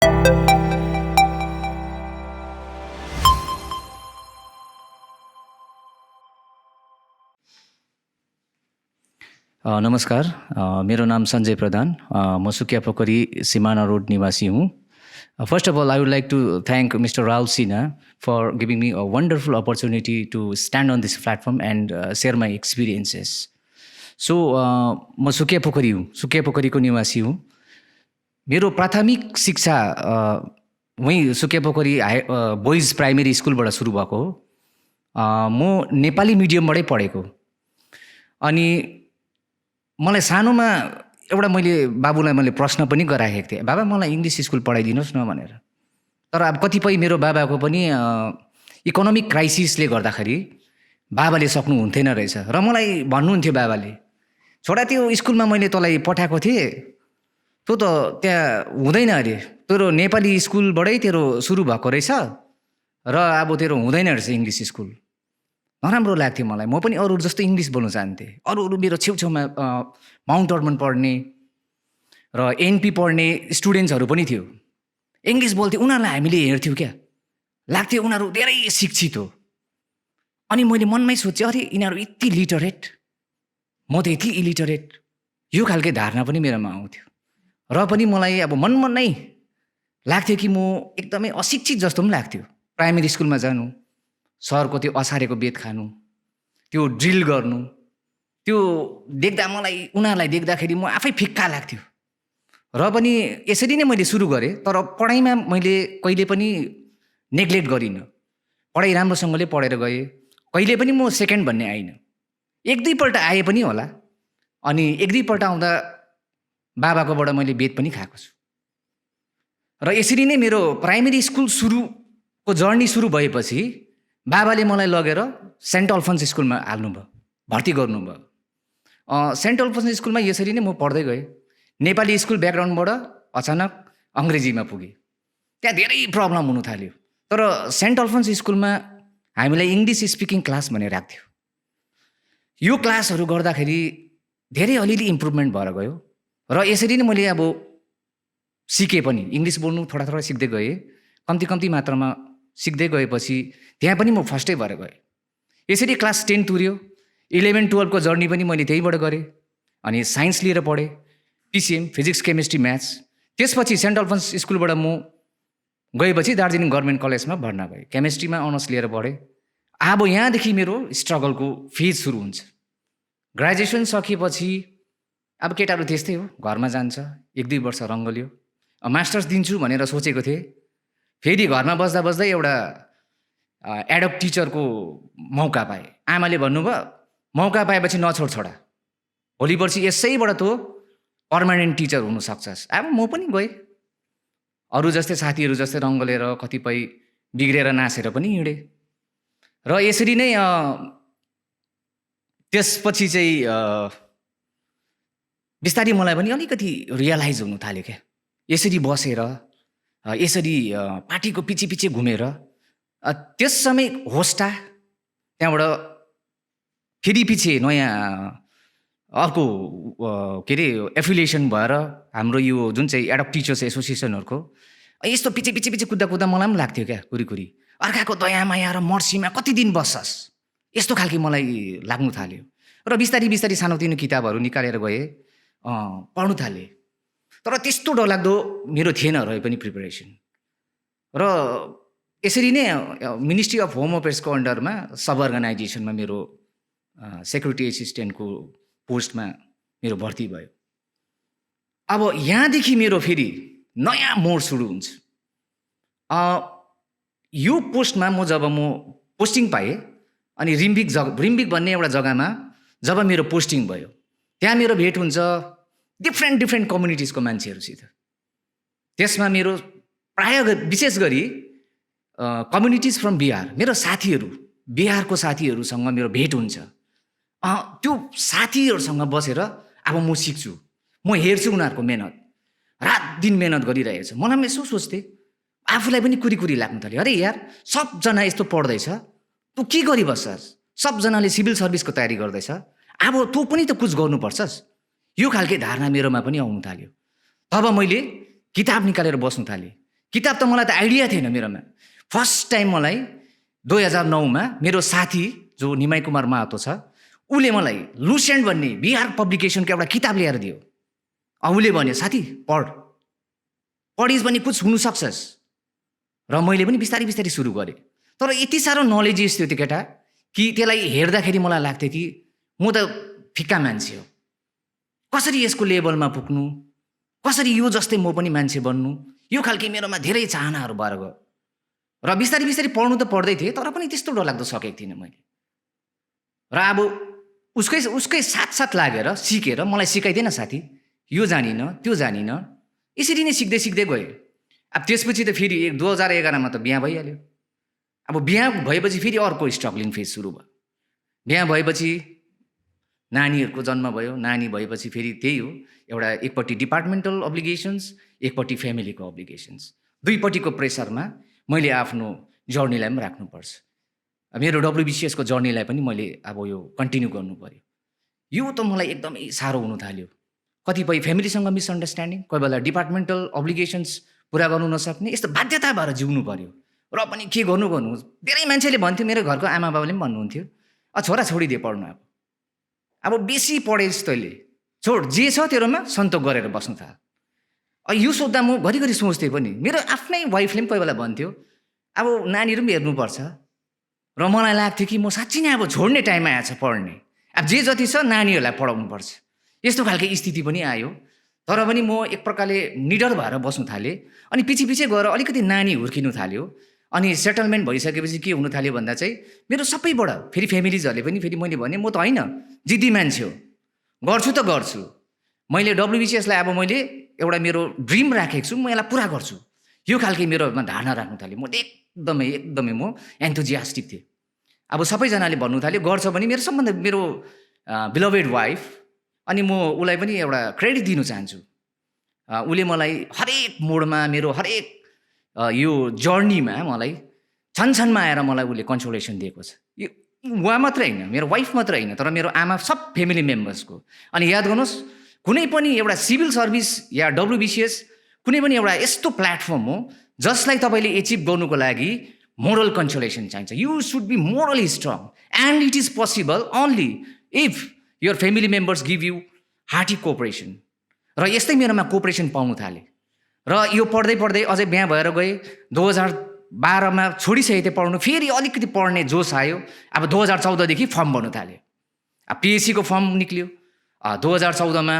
नमस्कार, मेरो नाम सञ्जय प्रधान। म सुकियापोखरी सिमाना रोड निवासी हूँ। First of all, I would like to thank Mr. Raul Sina for giving me a wonderful opportunity to stand on this platform and share my experiences. So, म सुकियापोखरी हूँ, सुकियापोखरीको निवासी हूँ। मेरो प्राथमिक शिक्षा वहीँ सुकियापोखरी बोइज प्राइमेरी स्कुलबाट सुरु भएको हो। म नेपाली मिडियमबाटै पढेको। अनि मलाई सानोमा एउटा बाबुलाई मैले प्रश्न पनि गराएको थिएँ, बाबा मलाई इङ्ग्लिस स्कुल पढाइदिनुहोस् न भनेर। तर अब कतिपय मेरो बाबाको पनि इकोनोमिक क्राइसिसले गर्दाखेरि बाबाले सक्नुहुन्थेन रहेछ र मलाई भन्नुहुन्थ्यो बाबाले, छोरा त्यो स्कुलमा मैले तँलाई पठाएको थिएँ, त्यो त त्यहाँ हुँदैन अरे, तेरो नेपाली स्कुलबाटै तेरो सुरु भएको रहेछ र अब तेरो हुँदैन रहेछ इङ्ग्लिस स्कुल। नराम्रो लाग्थ्यो मलाई। म पनि अरू जस्तो इङ्ग्लिस बोल्न चाहन्थेँ। अरू मेरो छेउछेउमा माउन्ट हर्मन पढ्ने र एनपी पढ्ने स्टुडेन्ट्सहरू पनि थियो, इङ्ग्लिस बोल्थ्यो। उनीहरूलाई हामीले हेर्थ्यौँ क्या, लाग्थ्यो उनीहरू धेरै शिक्षित हो। अनि मैले मनमै सोचेँ, अरे यिनीहरू यति लिटरेट, म त यति इलिटरेट, यो खालको धारणा पनि मेरोमा आउँथ्यो। र पनि मलाई अब मनमा नै लाग्थ्यो कि म एकदमै अशिक्षित जस्तो पनि लाग्थ्यो। प्राइमेरी स्कुलमा जानु, सरको त्यो असारेको बेत खानु, त्यो ड्रिल गर्नु, त्यो देख्दा उनीहरूलाई देख्दाखेरि म आफै फिक्का लाग्थ्यो। र पनि यसरी नै मैले सुरु गरेँ। तर पढाइमा मैले कहिले पनि नेग्लेक्ट गरिनँ। पढाइ राम्रोसँगले पढेर गएँ। कहिले पनि म सेकेन्ड भन्ने आइनँ। एक दुईपल्ट आए पनि होला। अनि एक दुईपल्ट आउँदा बाबाकोबाट मैले बेत पनि खाएको छु। र यसरी नै मेरो प्राइमेरी स्कुल सुरुको जर्नी सुरु भएपछि बाबाले मलाई लगेर सेन्ट अल्फन्स स्कुलमा हाल्नुभयो, भर्ती गर्नुभयो। सेन्ट अल्फन्स स्कुलमा यसरी नै म पढ्दै गएँ। नेपाली स्कुल ब्याकग्राउन्डबाट अचानक अङ्ग्रेजीमा पुगेँ। त्यहाँ धेरै प्रब्लम हुनु थाल्यो। तर सेन्ट अल्फन्स स्कुलमा हामीलाई इङ्ग्लिस स्पिकिङ क्लास भनेर राख्थ्यो। यो क्लासहरू गर्दाखेरि धेरै अलिअलि इम्प्रुभमेन्ट भएर गयो। र यसरी नै मैले अब सिकेँ पनि, इङ्ग्लिस बोल्नु थोडा थोडा सिक्दै गएँ। कम्ती कम्ती मात्रामा सिक्दै गएपछि त्यहाँ पनि म फर्स्टै भएर गएँ। यसरी क्लास 10 तुर्यो। 11-12 को जर्नी पनि मैले त्यहीबाट गरेँ। अनि साइन्स लिएर पढेँ, पिसिएम, फिजिक्स, केमिस्ट्री, म्याथ्स। त्यसपछि सेन्ट अल्फन्स स्कुलबाट म गएपछि दार्जिलिङ गभर्मेन्ट कलेजमा भर्ना भएँ। केमिस्ट्रीमा अनर्स लिएर पढेँ। अब यहाँदेखि मेरो स्ट्रगलको फेज सुरु हुन्छ। ग्रेजुएसन सकेपछि अब केटाहरू त्यस्तै हो, घरमा जान्छ, 1-2 वर्ष रङ्गल्यो। मास्टर्स दिन्छु भनेर सोचेको थिएँ। फेरि घरमा बस्दा बस्दै एउटा एडअप टिचरको मौका पाएँ। आमाले भन्नुभयो, मौका पाएपछि नछोड छोडा, भोलि पर्सि यसैबाट तँ पर्मानेन्ट टिचर हुन सक्छस्। अब म पनि गएँ। अरू जस्तै साथीहरू जस्तै रङ्गलेर कतिपय बिग्रेर नासेर पनि हिँडेँ। र यसरी नै त्यसपछि चाहिँ बिस्तारै मलाई पनि अलिकति रियलाइज हुनु थाल्यो क्या। यसरी बसेर, यसरी पार्टीको पछि पछि घुमेर, त्यस समय होस्टा, त्यहाँबाट फेरि पछि नयाँ अर्को के अरे एफिलिएसन भएर हाम्रो यो जुन चाहिँ एडअप टिचर्स एसोसिएसनहरूको यस्तो पछि पछि पछि कुद्दा कुद्दा मलाई पनि लाग्थ्यो क्या, कुरी अर्काको दया माया र मर्सीमा कति दिन बस्छस्, यस्तो खालको मलाई लाग्नु थाल्यो। र बिस्तारै बिस्तारै सानोतिनो किताबहरू निकालेर गएँ, पढ्नु थालेँ। तर त्यस्तो डरलाग्दो मेरो थिएन रहे पनि प्रिपरेसन। र यसरी नै मिनिस्ट्री अफ होम अफेयर्सको अन्डरमा सब अर्गनाइजेसनमा मेरो सेक्युरिटी एसिस्टेन्टको पोस्टमा मेरो भर्ती भयो। अब यहाँदेखि मेरो फेरि नयाँ मोड सुरु हुन्छ। यो पोस्टमा जब म पोस्टिङ पाएँ, अनि रिम्बिक भन्ने एउटा जग्गामा जब मेरो पोस्टिङ भयो, त्यहाँ मेरो भेट हुन्छ डिफ्रेन्ट कम्युनिटिजको मान्छेहरूसित। त्यसमा मेरो प्राय विशेष गरी कम्युनिटिज फ्रम बिहार, मेरो साथीहरू, बिहारको साथीहरूसँग मेरो भेट हुन्छ। त्यो साथीहरूसँग बसेर अब म सिक्छु, म हेर्छु उनीहरूको मेहनत, रात दिन मेहनत गरिरहेछ। मलाई यसो सोच्थेँ, आफूलाई पनि कुरी लाग्नु थाल्यो, अरे यार सबजना यस्तो पढ्दैछ, तँ के गरिबस्छस्? सबजनाले सिभिल सर्भिसको तयारी गर्दैछ, अब तँ पनि त कुछ गर्नुपर्छस्। यो खालको धारणा मेरोमा पनि आउनु थाल्यो। तब मैले किताब निकालेर बस्नु थालेँ। किताब त मलाई त आइडिया थिएन मेरोमा। फर्स्ट टाइम मलाई 2009मा मेरो साथी जो निमाई कुमार महतो छ उसले मलाई लुसेन्ट भन्ने बिहार पब्लिकेसनको एउटा किताब ल्याएर दियो। उसले भन्यो साथी पढिस् भने कुछ हुन सक्छस्। र मैले पनि बिस्तारै बिस्तारै सुरु गरेँ। तर यति साह्रो नलेजियस थियो त्यो केटा कि त्यसलाई हेर्दाखेरि मलाई लाग्थ्यो कि म त फिक्का मान्छे हो, कसरी यसको लेभलमा पुग्नु, कसरी यो जस्तै म पनि मान्छे बन्नु, यो खालके मेरोमा धेरै चाहनाहरू भएर गयो। र बिस्तारै बिस्तारै पढ्नु त पढ्दै थिएँ, तर पनि त्यस्तो डरलाग्दो सकेको थिइनँ मैले। र अब उसकै साथ लागेर सिकेर मलाई सिकाइदिएन साथी, यो जानिन त्यो जानिन, यसरी नै सिक्दै सिक्दै गएँ। अब त्यसपछि त फेरि 2011मा त बिहा भइहाल्यो। अब बिहा भएपछि फेरि अर्को स्ट्रगलिङ फेज सुरु भयो। बिहा भएपछि नानीहरूको जन्म भयो। नानी भएपछि फेरि त्यही हो, एउटा एकपट्टि डिपार्टमेन्टल अब्लिगेसन्स, एकपट्टि फ्यामिलीको अब्लिगेसन्स, दुईपट्टिको प्रेसरमा मैले आफ्नो जर्नीलाई पनि राख्नुपर्छ। मेरो WBCSको जर्नीलाई पनि मैले अब यो कन्टिन्यू गर्नु पर्यो। यो त मलाई एकदमै साह्रो हुन थाल्यो। कतिपय फ्यामिलीसँग मिसअन्डरस्ट्यान्डिङ, कोही बेला डिपार्टमेन्टल अब्लिगेसन्स पुरा गर्नु नसक्ने, यस्तो बाध्यता भएर जिउनु पर्यो। र पनि के गर्नु धेरै मान्छेले भन्थ्यो, मेरो घरको आमा बाबाले पनि भन्नुहुन्थ्यो, छोरा छोडिदिए पढ्नु। अब बेसी पढेस् तैँले, छोड जे छ तेरोमा सन्तोक गरेर बस्नु थाल। यो सोद्धा म घरिघरि सोच्थेँ पनि। मेरो आफ्नै वाइफले पनि कोही बेला भन्थ्यो अब नानीहरू पनि हेर्नुपर्छ। र मलाई लाग्थ्यो कि म साँच्ची नै अब छोड्ने टाइममा आएछ पढ्ने। अब जे जति छ नानीहरूलाई पढाउनुपर्छ, यस्तो खालको स्थिति पनि आयो। तर पनि म एक प्रकारले निडर भएर बस्नु थालेँ। अनि पछि गएर अलिकति नानी हुर्किनु थाल्यो। अनि सेटलमेन्ट भइसकेपछि के हुन थाल्यो भन्दा चाहिँ मेरो सबैबाट फेरि फ्यामिलिजहरूले पनि फेरि मैले भने म त होइन जिद्दी मान्छे हो, गर्छु त गर्छु। मैले WBCSलाई अब मैले एउटा मेरो ड्रिम राखेको छु, म यसलाई पुरा गर्छु, यो खालके मेरोमा धारणा राख्नु थालेँ। म एकदमै म एन्थुजियास्टिक थिएँ। अब सबैजनाले भन्नु थाल्यो गर्छ भने मेरो सबभन्दा मेरो बिलभेड वाइफ, अनि म उसलाई पनि एउटा क्रेडिट दिनु चाहन्छु। उसले मलाई हरेक मोडमा मेरो हरेक यो जर्नीमा मलाई छनछनमा आएर मलाई उसले कन्सोलेसन दिएको छ। यो उहाँ मात्र होइन, मेरो वाइफ मात्र होइन, तर मेरो आमा, सब फ्यामिली मेम्बर्सको। अनि याद गर्नुहोस्, कुनै पनि एउटा सिभिल सर्भिस या WBCS कुनै पनि एउटा यस्तो प्लेटफर्म हो जसलाई तपाईँले एचिभ गर्नुको लागि मोरल कन्सोलेसन चाहिन्छ। You should be morally strong and it is possible only if your family members give you hearty cooperation. र यस्तै मेरोमा कोअपरेसन पाउनु थालेँ। र यो पढ्दै अझै बिहा भएर गएँ। 2012मा छोडिसकेको थिएँ पढ्नु, फेरि अलिकति पढ्ने जोस आयो। अब 2014देखि फर्म भर्नु थाल्यो। अब PSCको फर्म निक्ल्यो। 2014मा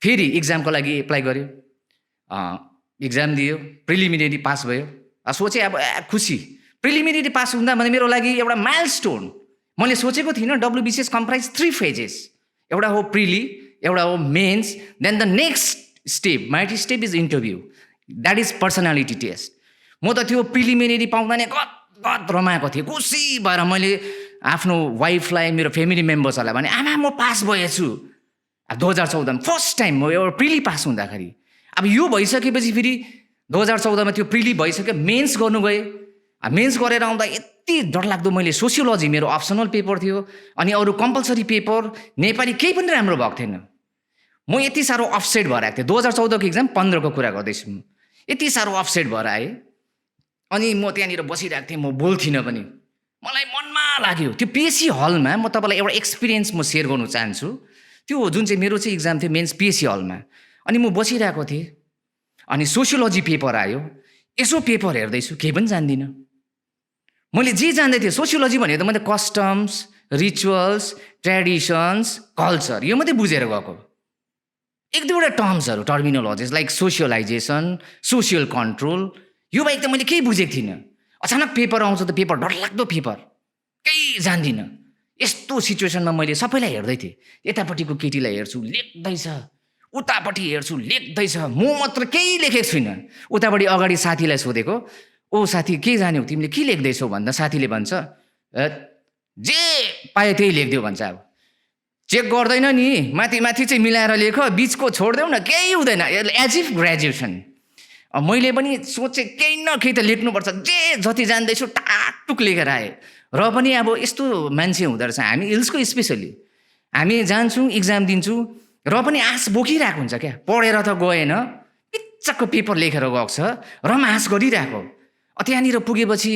फेरि इक्जामको लागि एप्लाई गर्यो। इक्जाम दियो, प्रिलिमिनेरी पास भयो। सोचेँ अब खुसी, प्रिलिमिनेरी पास हुँदा भने मेरो लागि एउटा माइलस्टोन। मैले सोचेको थिइनँ WBCS कम्प्राइज 3 फेजेस, एउटा हो प्रिली, एउटा हो mains, then the next step mighty step is interview, that is personality test. म त त्यो प्रिलिमिनेरी पाउँदा नै गत रमाएको थिएँ, खुसी भएर मैले आफ्नो वाइफलाई, मेरो फ्यामिली मेम्बर्सहरूलाई भने आमा म पास भएछु। 2014मा फर्स्ट टाइम म एउटा प्रिली पास हुँदाखेरि। अब यो भइसकेपछि फेरि 2014मा त्यो प्रिली भइसक्यो, मेन्स गर्नु गएँ। मेन्स गरेर आउँदा यति डरलाग्दो, मैले सोसियोलोजी मेरो अप्सनल पेपर थियो, अनि अरू कम्पलसरी पेपर, नेपाली केही पनि राम्रो भएको थिएन। म यति साह्रो अफसेट भएर आएको थिएँ। 2014को इक्जाम 15को कुरा गर्दैछु म। यति साह्रो अफसेट भएर आएँ। अनि म त्यहाँनिर बसिरहेको थिएँ, म बोल्थिनँ पनि। मलाई मनमा लाग्यो त्यो PSC हलमा, म तपाईँलाई एउटा एक्सपिरियन्स म सेयर गर्नु चाहन्छु। त्यो जुन चाहिँ मेरो चाहिँ इक्जाम थियो मेन्स PSC हलमा, अनि म बसिरहेको थिएँ। अनि सोसियोलोजी पेपर आयो। यसो पेपर हेर्दैछु, केही पनि जान्दिनँ। मैले जे जान्दै थिएँ सोसियोलोजी भनेको त मैले कस्टम्स, रिचुअल्स, ट्रेडिसन्स, कल्चर यो मात्रै बुझेर गएको। एक दुईवटा टर्म्सहरू, terminologies like socialisation, social control, यो बाहेक त मैले केही बुझेको थिइनँ। अचानक पेपर आउँछ त पेपर डरलाग्दो पेपर, केही जान्दिनँ। यस्तो सिचुएसनमा मैले सबैलाई हेर्दै थिएँ। यतापट्टिको केटीलाई हेर्छु लेख्दैछ, उतापट्टि हेर्छु लेख्दैछ, म मात्र केही लेखेको छुइनँ। उतापट्टि अगाडि साथीलाई सोधेको, ओ साथी के जान्यौ तिमीले, के लेख्दैछौ भन्दा साथीले भन्छ जे पायो त्यही लेखिदियो भन्छ। अब चेक गर्दैन नि, माथि चाहिँ मिलाएर लेख, बिचको छोडिदेऊ न, केही हुँदैन, एज इफ ग्रेजुएसन। मैले पनि सोचेँ केही न केही त लेख्नुपर्छ, जे जति जान्दैछु टाकटुक लेखेर आएँ। र पनि अब यस्तो मान्छे हुँदो रहेछ हामी हिल्सको, स्पेसली हामी जान्छौँ इक्जाम दिन्छौँ, र पनि आश बोकिरहेको हुन्छ क्या, पढेर त गएन, बिच्चाको पेपर लेखेर गएको छ, रमास गरिरहेको। त्यहाँनिर पुगेपछि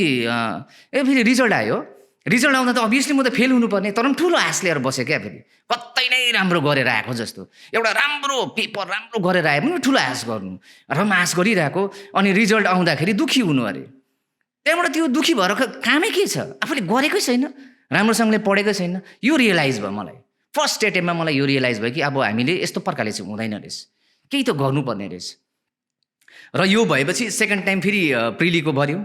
फेरि रिजल्ट आयो। रिजल्ट आउँदा त अभियसली म त फेल हुनुपर्ने, तर पनि ठुलो आश लिएर बसेँ क्या। फेरि कतै नै राम्रो गरेर आएको जस्तो, एउटा राम्रो पेपर राम्रो गरेर आए पनि ठुलो आश गर्नु, रमास गरिरहेको। अनि रिजल्ट आउँदाखेरि दुःखी हुनु अरे। त्यहाँबाट त्यो दुःखी भएर कामै के छ, आफूले गरेकै छैन, राम्रोसँगले पढेकै छैन। यो रियलाइज भयो मलाई। फर्स्ट एटेम्पमा मलाई यो रियलाइज भयो कि अब हामीले यस्तो प्रकारले चाहिँ हुँदैन रहेछ, केही त गर्नुपर्ने रहेछ। र यो भएपछि सेकेन्ड टाइम फेरि प्रिलीको भर्यो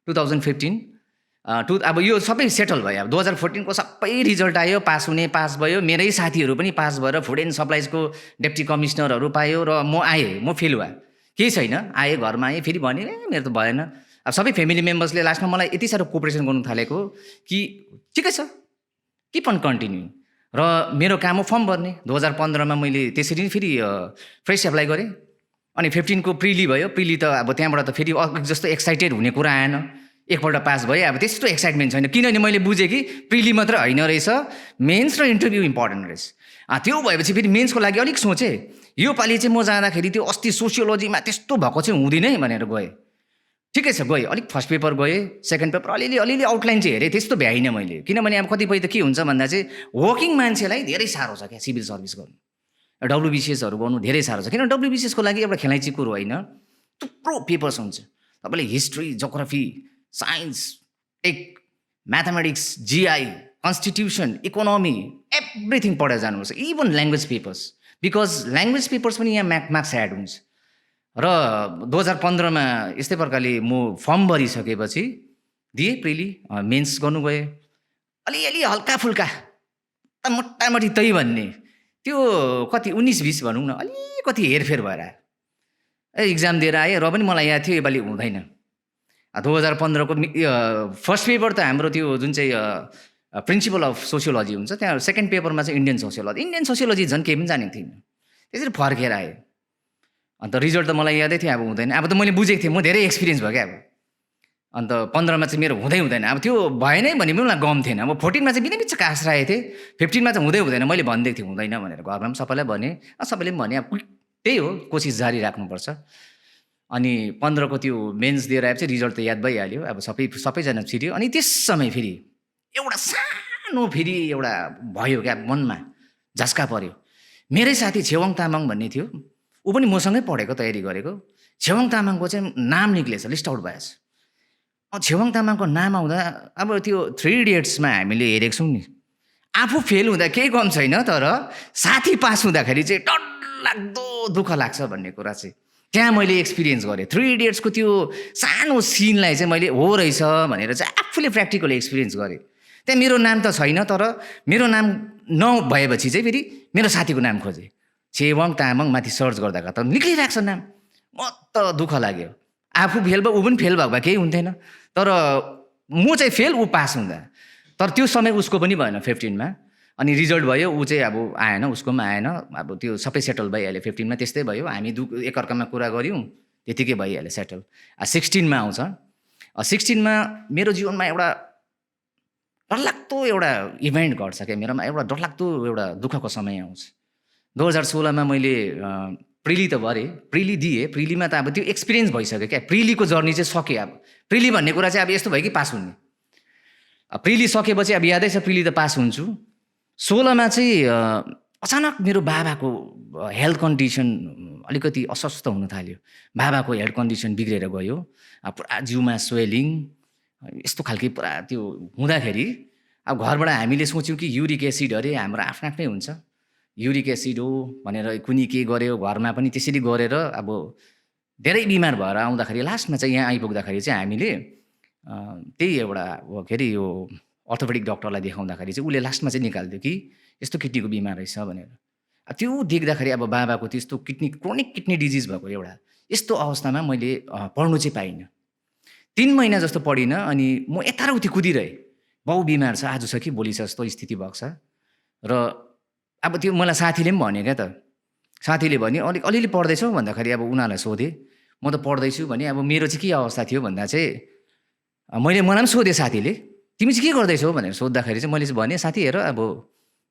2015। अब यो सबै सेटल भयो। अब 2014 को सबै रिजल्ट आयो, पास हुने पास भयो। मेरै साथीहरू पनि पास भएर फुड एन्ड सप्लाइजको डेप्टी कमिसनरहरू पायो। र म आएँ, म फेल भएँ, केही छैन। आएँ, घरमा आएँ, फेरि भने मेरो त भएन। अब सबै फ्यामिली मेम्बर्सले लास्टमा मलाई यति साह्रो कोअपरेसन गर्नु थालेको कि ठिकै छ, किप अन कन्टिन्यू। र मेरो काम हो फर्म भर्ने। 2015मा मैले त्यसरी नै फेरि फ्रेस एप्लाई गरेँ। अनि 15 को प्रिली भयो। प्रिली त अब त्यहाँबाट त फेरि जस्तो एक्साइटेड हुने कुरा आएन। एकपल्ट पास भएँ, अब त्यस्तो एक्साइटमेन्ट छैन, किनभने मैले बुझेँ कि प्रिली मात्र होइन रहेछ, मेन्स र इन्टरभ्यू इम्पोर्टेन्ट रहेछ। त्यो भएपछि फेरि मेन्सको लागि अलिक सोचेँ। योपालि चाहिँ म जाँदाखेरि त्यो अस्ति सोसियोलोजीमा त्यस्तो भएको चाहिँ हुँदिनै भनेर गएँ। ठिकै छ, गएँ। अलिक फर्स्ट पेपर गएँ, सेकेन्ड पेपर अलिअलि आउटलाइन चाहिँ हेरेँ, त्यस्तो भ्याइनँ मैले। किनभने अब कतिपय त के हुन्छ भन्दा चाहिँ वर्किङ मान्छेलाई धेरै साह्रो छ क्या सिभिल सर्भिस गर्नु, WBCSहरू गर्नु धेरै साह्रो छ। किनभने WBCSको लागि एउटा खेलाइँची कुरो होइन, थुप्रो पेपर्स हुन्छ। तपाईँले history, geography, science, tech, mathematics, GI, constitution, economy, everything पढेर जानुपर्छ। Even language papers, because language papers पनि यहाँ मार्क्स एड हुन्छ। र 2015मा यस्तै प्रकारले म फर्म भरिसकेपछि दिएँ प्रिली, मेन्स गर्नु गएँ। अलिअलि हल्का फुल्का मोटामोटी तै भन्ने त्यो कति 19-20 भनौँ न, अलिकति हेरफेर भएर आयो। इक्जाम दिएर आएँ, र पनि मलाई याद थियो योपालि हुँदैन। 2015 को फर्स्ट पेपर त हाम्रो त्यो जुन चाहिँ प्रिन्सिपल अफ सोसियोलोजी हुन्छ, त्यहाँ सेकेन्ड पेपरमा चाहिँ इन्डियन सोसियोलोजी झन् केही पनि जानेको थिइनँ। त्यसरी फर्केर आएँ। अन्त रिजल्ट त मलाई यादै थियो अब हुँदैन। अब त मैले बुझेको थिएँ, म धेरै एक्सपिरियन्स भयो क्या अब। अन्त 15मा चाहिँ मेरो हुँदैन। अब त्यो भएन भने पनि मलाई गम थिएन। अब 14मा चाहिँ बिना बिच्चाको आश राखेको थिएँ, 15मा चाहिँ हुँदैन। मैले भनिदिएको थिएँ हुँदैन भनेर, घरमा पनि सबैलाई भने, सबैले पनि भने। अब त्यही हो, कोसिस जारी राख्नुपर्छ। अनि 15 को त्यो मेन्स दिएर आएपछि रिजल्ट त याद भइहाल्यो। अब सबैजना छिर्यो। अनि त्यस समय फेरि एउटा सानो फेरि एउटा भयो क्या, मनमा झस्का पर्यो। मेरै साथी छेवाङ तामाङ भन्ने थियो, ऊ पनि मसँगै पढेको, तयारी गरेको। छेवाङ तामाङको चाहिँ नाम निक्लेछ, लिस्ट आउट भएछ। छेवाङ तामाङको नाम आउँदा अब त्यो 3 इडियट्समा हामीले हेरेको छौँ नि, आफू फेल हुँदा केही कम छैन, तर साथी पास हुँदाखेरि चाहिँ डरलाग्दो दुःख लाग्छ भन्ने कुरा चाहिँ त्यहाँ मैले एक्सपिरियन्स गरेँ। 3 इडियट्सको त्यो सानो सिनलाई चाहिँ मैले हो रहेछ भनेर चाहिँ आफूले प्र्याक्टिकल एक्सपिरियन्स गरेँ। त्यहाँ मेरो नाम त छैन, तर मेरो नाम नभएपछि चाहिँ फेरि मेरो साथीको नाम खोजेँ, छेवाङ तामाङ। माथि सर्च गर्दा त निक्लिरहेको छ नाम। म त दुःख लाग्यो। आफू फेल भयो, ऊ पनि फेल भएको भए केही हुन्थेन, तर म चाहिँ फेल, ऊ पास हुँदा। तर त्यो समय उसको पनि भएन 15मा। अनि रिजल्ट भयो, ऊ चाहिँ अब आएन, उसको पनि आएन। अब त्यो सबै सेटल भइहाल्यो। 15मा त्यस्तै भयो, हामी एकअर्कामा कुरा गऱ्यौँ, त्यतिकै भइहाल्यो सेटल। 16मा आउँछ। 16मा मेरो जीवनमा एउटा डरलाग्दो एउटा इभेन्ट घट्छ क्या मेरोमा, एउटा डरलाग्दो एउटा दुःखको समय आउँछ। 2016मा मैले प्रिली त भरेँ, प्रिली दिएँ। प्रिलीमा त अब त्यो एक्सपिरियन्स भइसक्यो क्या, प्रिलीको जर्नी चाहिँ सकेँ। अब प्रिली भन्ने कुरा चाहिँ अब यस्तो भयो कि पास हुने। प्रिली सकेपछि अब यादै छ, प्रिली त पास हुन्छु। 16मा चाहिँ अचानक मेरो बाबाको हेल्थ कन्डिसन अलिकति अस्वस्थ हुन थाल्यो। बाबाको हेल्थ कन्डिसन बिग्रेर गयो, पुरा जिउमा स्वेलिङ यस्तो खालके पुरा त्यो हुँदाखेरि अब घरबाट हामीले सोच्यौँ कि युरिक एसिड अरे, हाम्रो आफ्नो आफ्नै हुन्छ, युरिक एसिड हो भनेर कुनै के गर्यो। घरमा पनि त्यसरी गरेर अब धेरै बिमार भएर आउँदाखेरि लास्टमा चाहिँ यहाँ आइपुग्दाखेरि चाहिँ हामीले त्यही एउटा के अरे यो अर्थोपेडिक डक्टरलाई देखाउँदाखेरि चाहिँ उसले लास्टमा चाहिँ निकालिदियो कि यस्तो किडनीको बिमार रहेछ भनेर। त्यो देख्दाखेरि अब बाबाको त्यस्तो क्रोनिक किडनी डिजिज भएको एउटा यस्तो अवस्थामा मैले पढ्नु चाहिँ पाइनँ। 3 महिना जस्तो पढिनँ। अनि म यताउति कुदिरहेँ, बाउ बिमार छ, आज छ कि भोलि छ जस्तो स्थिति भएको छ। र अब त्यो मलाई साथीले पनि भन्यो क्या त, साथीले भन्यो अलिअलि पढ्दैछौ भन्दाखेरि अब उनीहरूलाई सोधेँ, म त पढ्दैछु भने। अब मेरो चाहिँ के अवस्था थियो भन्दा चाहिँ मलाई पनि सोधेँ साथीले, तिमी चाहिँ के गर्दैछौ भनेर सोद्धाखेरि चाहिँ मैले चाहिँ भनेँ, साथी हेर अब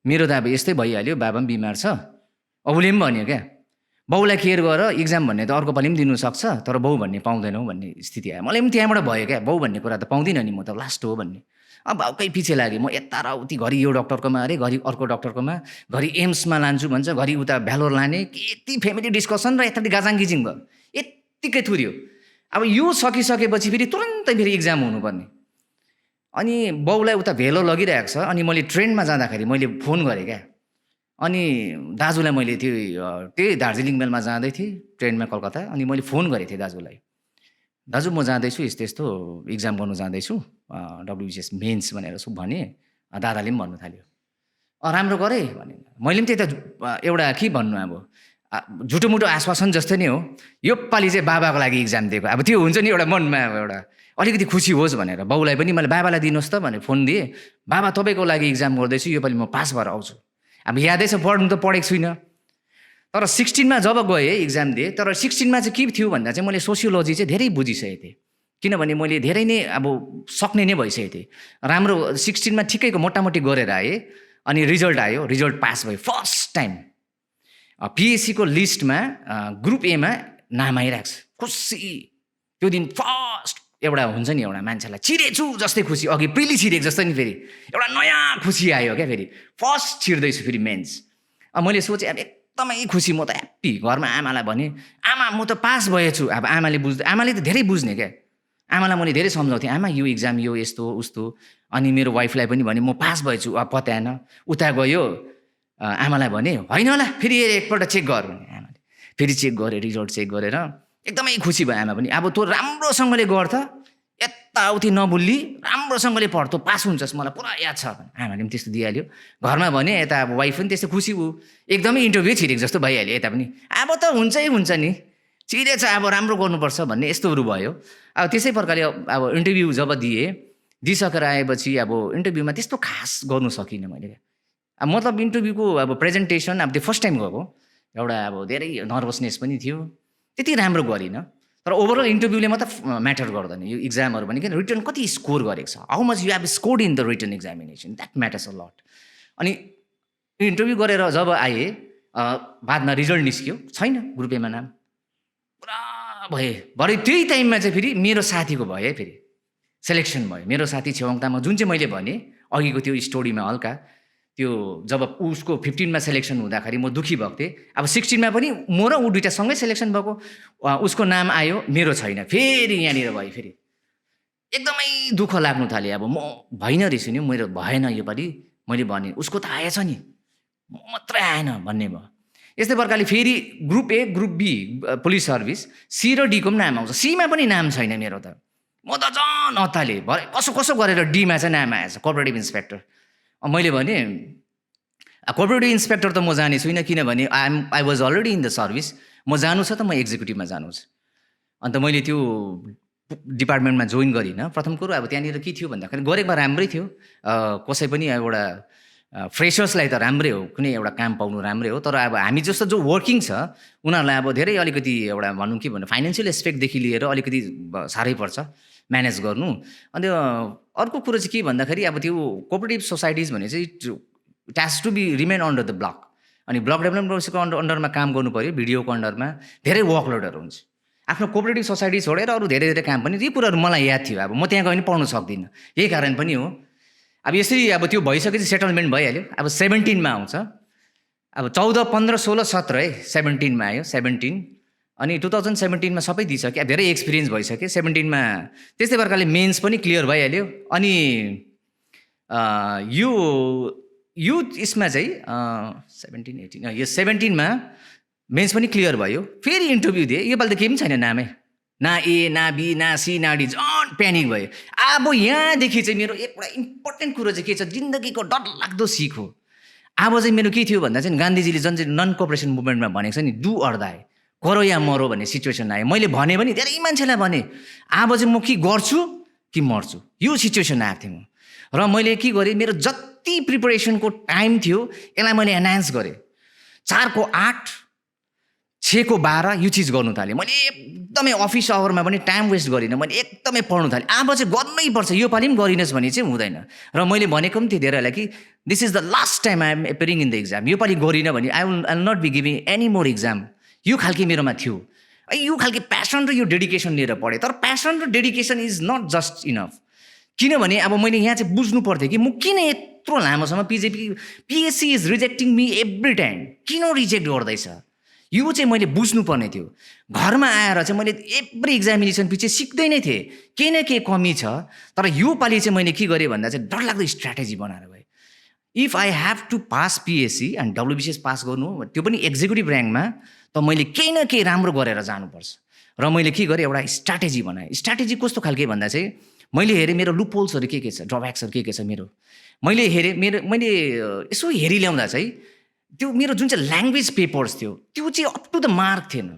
मेरो त अब यस्तै भइहाल्यो, बाबा पनि बिमार छ। उसले पनि भन्यो क्या, बाउलाई केयर गर, इक्जाम भन्ने त अर्को पालि पनि दिनुसक्छ, तर बाउ भन्ने पाउँदैनौ भन्ने स्थिति आयो। मलाई पनि त्यहाँबाट भयो क्या, बाउ भन्ने कुरा त पाउँदिनँ नि म त, लास्ट हो भन्ने। अब बाउकै पछि लागेँ म, यता र उति, घरि यो डक्टरकोमा अरे, घरि अर्को डक्टरकोमा, घरि एम्समा लान्छु भन्छ, घरि उता भ्यालोर लाने, यति फ्यामिली डिस्कसन र यतापट्टि गाजाङ गिजिङ भयो, यत्तिकै थुर्यो। अब यो सकिसकेपछि फेरि तुरन्तै फेरि इक्जाम हुनुपर्ने। अनि बाउलाई उता भेलो लगिरहेको छ, अनि मैले ट्रेनमा जाँदाखेरि मैले फोन गरेँ क्या, अनि दाजुलाई मैले त्यही दार्जिलिङ मेलमा जाँदै थिएँ ट्रेनमा कलकत्ता, अनि मैले फोन गरेको थिएँ दाजुलाई, दाजु म जाँदैछु यस्तो यस्तो इक्जाम गर्नु जाँदैछु WBCS मेन्स भनेर भने। दादाले पनि भन्नु थाल्यो, राम्रो गरेँ भने। मैले पनि त्यही त एउटा के भन्नु, अब झुटो मुटो आश्वासन जस्तै नै हो, यो पालि चाहिँ बाबाको लागि इक्जाम दिएको, अब त्यो हुन्छ नि एउटा मनमा अब एउटा अलिकति खुसी होस् भनेर। बाउलाई पनि मैले बाबालाई दिनुहोस् त भनेर फोन दिएँ, बाबा तपाईँको लागि इक्जाम गर्दैछु, यो पालि म पास भएर आउँछु। अब यादै छ, पढ्नु त पढेको छुइनँ, तर 16मा जब गएँ इक्जाम दिएँ, तर 16मा चाहिँ के थियो भन्दा चाहिँ मैले सोसियोलोजी चाहिँ धेरै बुझिसकेको थिएँ, किनभने मैले धेरै नै अब सक्ने नै भइसकेको थिएँ। राम्रो 16मा ठिकैको मोटामोटी गरेर आएँ, अनि रिजल्ट आयो, रिजल्ट पास भयो फर्स्ट टाइम। PSCको लिस्टमा ग्रुप एमा नाम आइरहेको छ, खुसी। त्यो दिन फर्स्ट एउटा हुन्छ नि, एउटा मान्छेलाई छिरेछु जस्तै खुसी, अघि प्रिली छिरेको जस्तै नि, फेरि एउटा नयाँ खुसी आयो क्या, फेरि फर्स्ट छिर्दैछु फेरि मेन्स। मैले सोचेँ अब एकदमै खुसी, म त ह्याप्पी। घरमा आमालाई भने, आमा म त पास भएछु। अब आमाले त धेरै बुझ्ने क्या, आमालाई मैले धेरै सम्झाउँथेँ, आमा यो इक्जाम यो यस्तो उस्तो। अनि मेरो वाइफलाई पनि भने म पास भएछु, अब पत्याएन। उता गयो आमालाई भने, होइन होला फेरि एकपल्ट चेक गर भने। आमाले फेरि चेक गरेँ, रिजल्ट चेक गरेर एकदमै खुसी भयो आमा पनि। अब तँ राम्रोसँगले गर त, यताउति नभुल्ली, राम्रोसँगले पढ, तँ पास हुन्छस्, मलाई पुरा याद छ। आमाले पनि त्यस्तो दिइहाल्यो। घरमा भने यता अब वाइफ पनि त्यस्तो खुसी भयो, एकदमै इन्टरभ्यू छिरेको जस्तो भइहाल्यो यता पनि। अब त हुन्छै हुन्छ नि, छिरेछ अब राम्रो गर्नुपर्छ भन्ने यस्तोहरू भयो। अब त्यसै प्रकारले अब इन्टरभ्यू जब दिइसकेर आएपछि अब इन्टरभ्यूमा त्यस्तो खास गर्नु सकिनँ मैले। अब मतलब इन्टरभ्यूको अब प्रेजेन्टेसन अब त्यो फर्स्ट टाइम गएको, एउटा अब धेरै नर्भसनेस पनि थियो, त्यति राम्रो गरिनँ। तर ओभरअल इन्टरभ्यूले मात्र म्याटर गर्दैन, यो इक्जामहरू भने किन रिटर्न कति स्कोर गरेको छ, how much you have scored in the return examination, that matters a lot. अनि इन्टरभ्यू गरेर जब आएँ, बादमा रिजल्ट निस्क्यो, छैन ग्रुप एमा नाम, पुरा भए। भरे त्यही टाइममा चाहिँ फेरि मेरो साथीको भयो है, फेरि सेलेक्सन भयो। मेरो साथी छेवाङतामा, जुन चाहिँ मैले भने अघिको त्यो स्टोरीमा हल्का, त्यो जब उसको 15मा सेलेक्सन हुँदाखेरि म दुःखी भएको थिएँ। अब 16मा पनि म र ऊ दुइटा सँगै सेलेक्सन भएको, उसको नाम आयो, मेरो छैन। फेरि यहाँनिर भयो, फेरि एकदमै दुःख लाग्नु थाल्यो। अब म भइन रहेछु नि, मेरो भएन यो पालि। मैले भने उसको त आएछ नि, म मात्रै आएन भन्ने भयो। यस्तै प्रकारले फेरि group A group B police service, C र डीको पनि नाम आउँछ, सीमा पनि नाम छैन मेरो त। म त झन् अत्ताले, भरे कसो कसो गरेर डीमा चाहिँ नाम आएछ, कोअपरेटिभ इन्सपेक्टर। मैले भने कोअपरेटिभ इन्सपेक्टर त म जाने छुइनँ, किनभने I was already in the service. म जानु छ त म एक्जिक्युटिभमा जानु छ। अन्त मैले त्यो डिपार्टमेन्टमा जोइन गरिनँ। प्रथम कुरो अब त्यहाँनिर के थियो भन्दाखेरि, गरेको राम्रै थियो, कसै पनि एउटा फ्रेसर्सलाई त राम्रै हो, कुनै एउटा काम पाउनु राम्रै हो। तर अब हामी जस्तो जो वर्किङ छ उनीहरूलाई अब धेरै अलिकति एउटा भनौँ के भन्नु, फाइनेन्सियल एस्पेक्टदेखि लिएर अलिकति साह्रै पर्छ म्यानेज गर्नु। अनि अर्को कुरो चाहिँ के भन्दाखेरि, अब त्यो कोअपरेटिभ सोसाइटिज भने चाहिँ it has to be remain under the block. अनि ब्लक डेभलपमेन्ट प्रोसेसको अन्डरमा काम गर्नु पऱ्यो, बिडिओको अन्डरमा धेरै वर्कलोडहरू हुन्छ। आफ्नो कोअपरेटिभ सोसाइटी छोडेर अरू धेरै धेरै काम पनि, यी कुराहरू मलाई याद थियो। अब म त्यहाँ गयो भने पढ्नु सक्दिनँ, यही कारण पनि हो। अब यसरी अब त्यो भइसकेपछि सेटलमेन्ट भइहाल्यो। अब 17मा आउँछ, अब 14, 15, 16, 17 है, 17मा आयो 17। अनि 2017मा सबै दिइसक्यो, धेरै एक्सपिरियन्स भइसक्यो। 17मा त्यस्तै प्रकारले मेन्स पनि क्लियर भइहाल्यो। अनि यो यसमा चाहिँ 17, 18, यो 17मा मेन्स पनि क्लियर भयो। फेरि इन्टरभ्यू दिएँ, योपालि त केही पनि छैन नामै, ना ए ना बी ना सी ना डी, झन् प्यानिक भयो। अब यहाँदेखि चाहिँ मेरो एउटा इम्पोर्टेन्ट कुरो चाहिँ के छ, जिन्दगीको डरलाग्दो सिख हो। अब चाहिँ मेरो के थियो भन्दा चाहिँ, गान्धीजीले जुन चाहिँ नन कोअपरेसन मुभमेन्टमा भनेको छ नि, डु अर डाई, करो या मरो भन्ने सिचुएसन आयो। मैले भने पनि धेरै मान्छेलाई भने, अब चाहिँ म के गर्छु कि मर्छु, यो सिचुएसन आएको थियो म। र मैले के गरेँ, मेरो जति प्रिपरेसनको टाइम थियो यसलाई मैले एनहान्स गरेँ। 4 को 8, 6 को 12 यो चिज गर्नु थालेँ। मैले एकदमै अफिस आवरमा पनि टाइम वेस्ट गरिनँ, मैले एकदमै पढ्नु थालेँ। अब चाहिँ गर्नै पर्छ, यो पालि पनि गरिनस् भने चाहिँ हुँदैन। र मैले भनेको पनि थिएँ धेरैलाई कि this is the last time I am appearing in the exam. यो पालि गरिनँ भने I will not be giving any more exam यो खालके मेरोमा थियो। यो खालके प्यासन र यो डेडिकेसन लिएर पढेँ। तर प्यासन र dedication is not just enough, किनभने अब मैले यहाँ चाहिँ बुझ्नु पर्थ्यो कि म किन यत्रो लामोसम्म PSC is rejecting me every time, किन रिजेक्ट गर्दैछ, यो चाहिँ मैले बुझ्नुपर्ने थियो। घरमा आएर चाहिँ मैले एभ्री एक्जामिनेसन पछि सिक्दै नै थिएँ केही न केही कमी छ। तर यो पालि चाहिँ मैले के गरेँ भन्दा चाहिँ डरलाग्दो स्ट्र्याटेजी बनाएर गएँ। If I have to pass PSC and WBCS pass गर्नु, त्यो पनि एक्जिक्युटिभ ऱ्याङ्कमा, त मैले केही न केही राम्रो गरेर जानुपर्छ। र मैले के गरेँ, एउटा स्ट्र्याटेजी बनाएँ। स्ट्र्याटेजी कस्तो खालके भन्दा चाहिँ मैले हेरेँ मेरो लुपहोल्सहरू के छ, ड्रब्याक्सहरू के छ मेरो। मैले हेरेँ मैले यसो हेरी ल्याउँदा चाहिँ त्यो मेरो जुन चाहिँ ल्याङ्ग्वेज पेपर्स थियो त्यो चाहिँ अप टु द मार्क थिएन।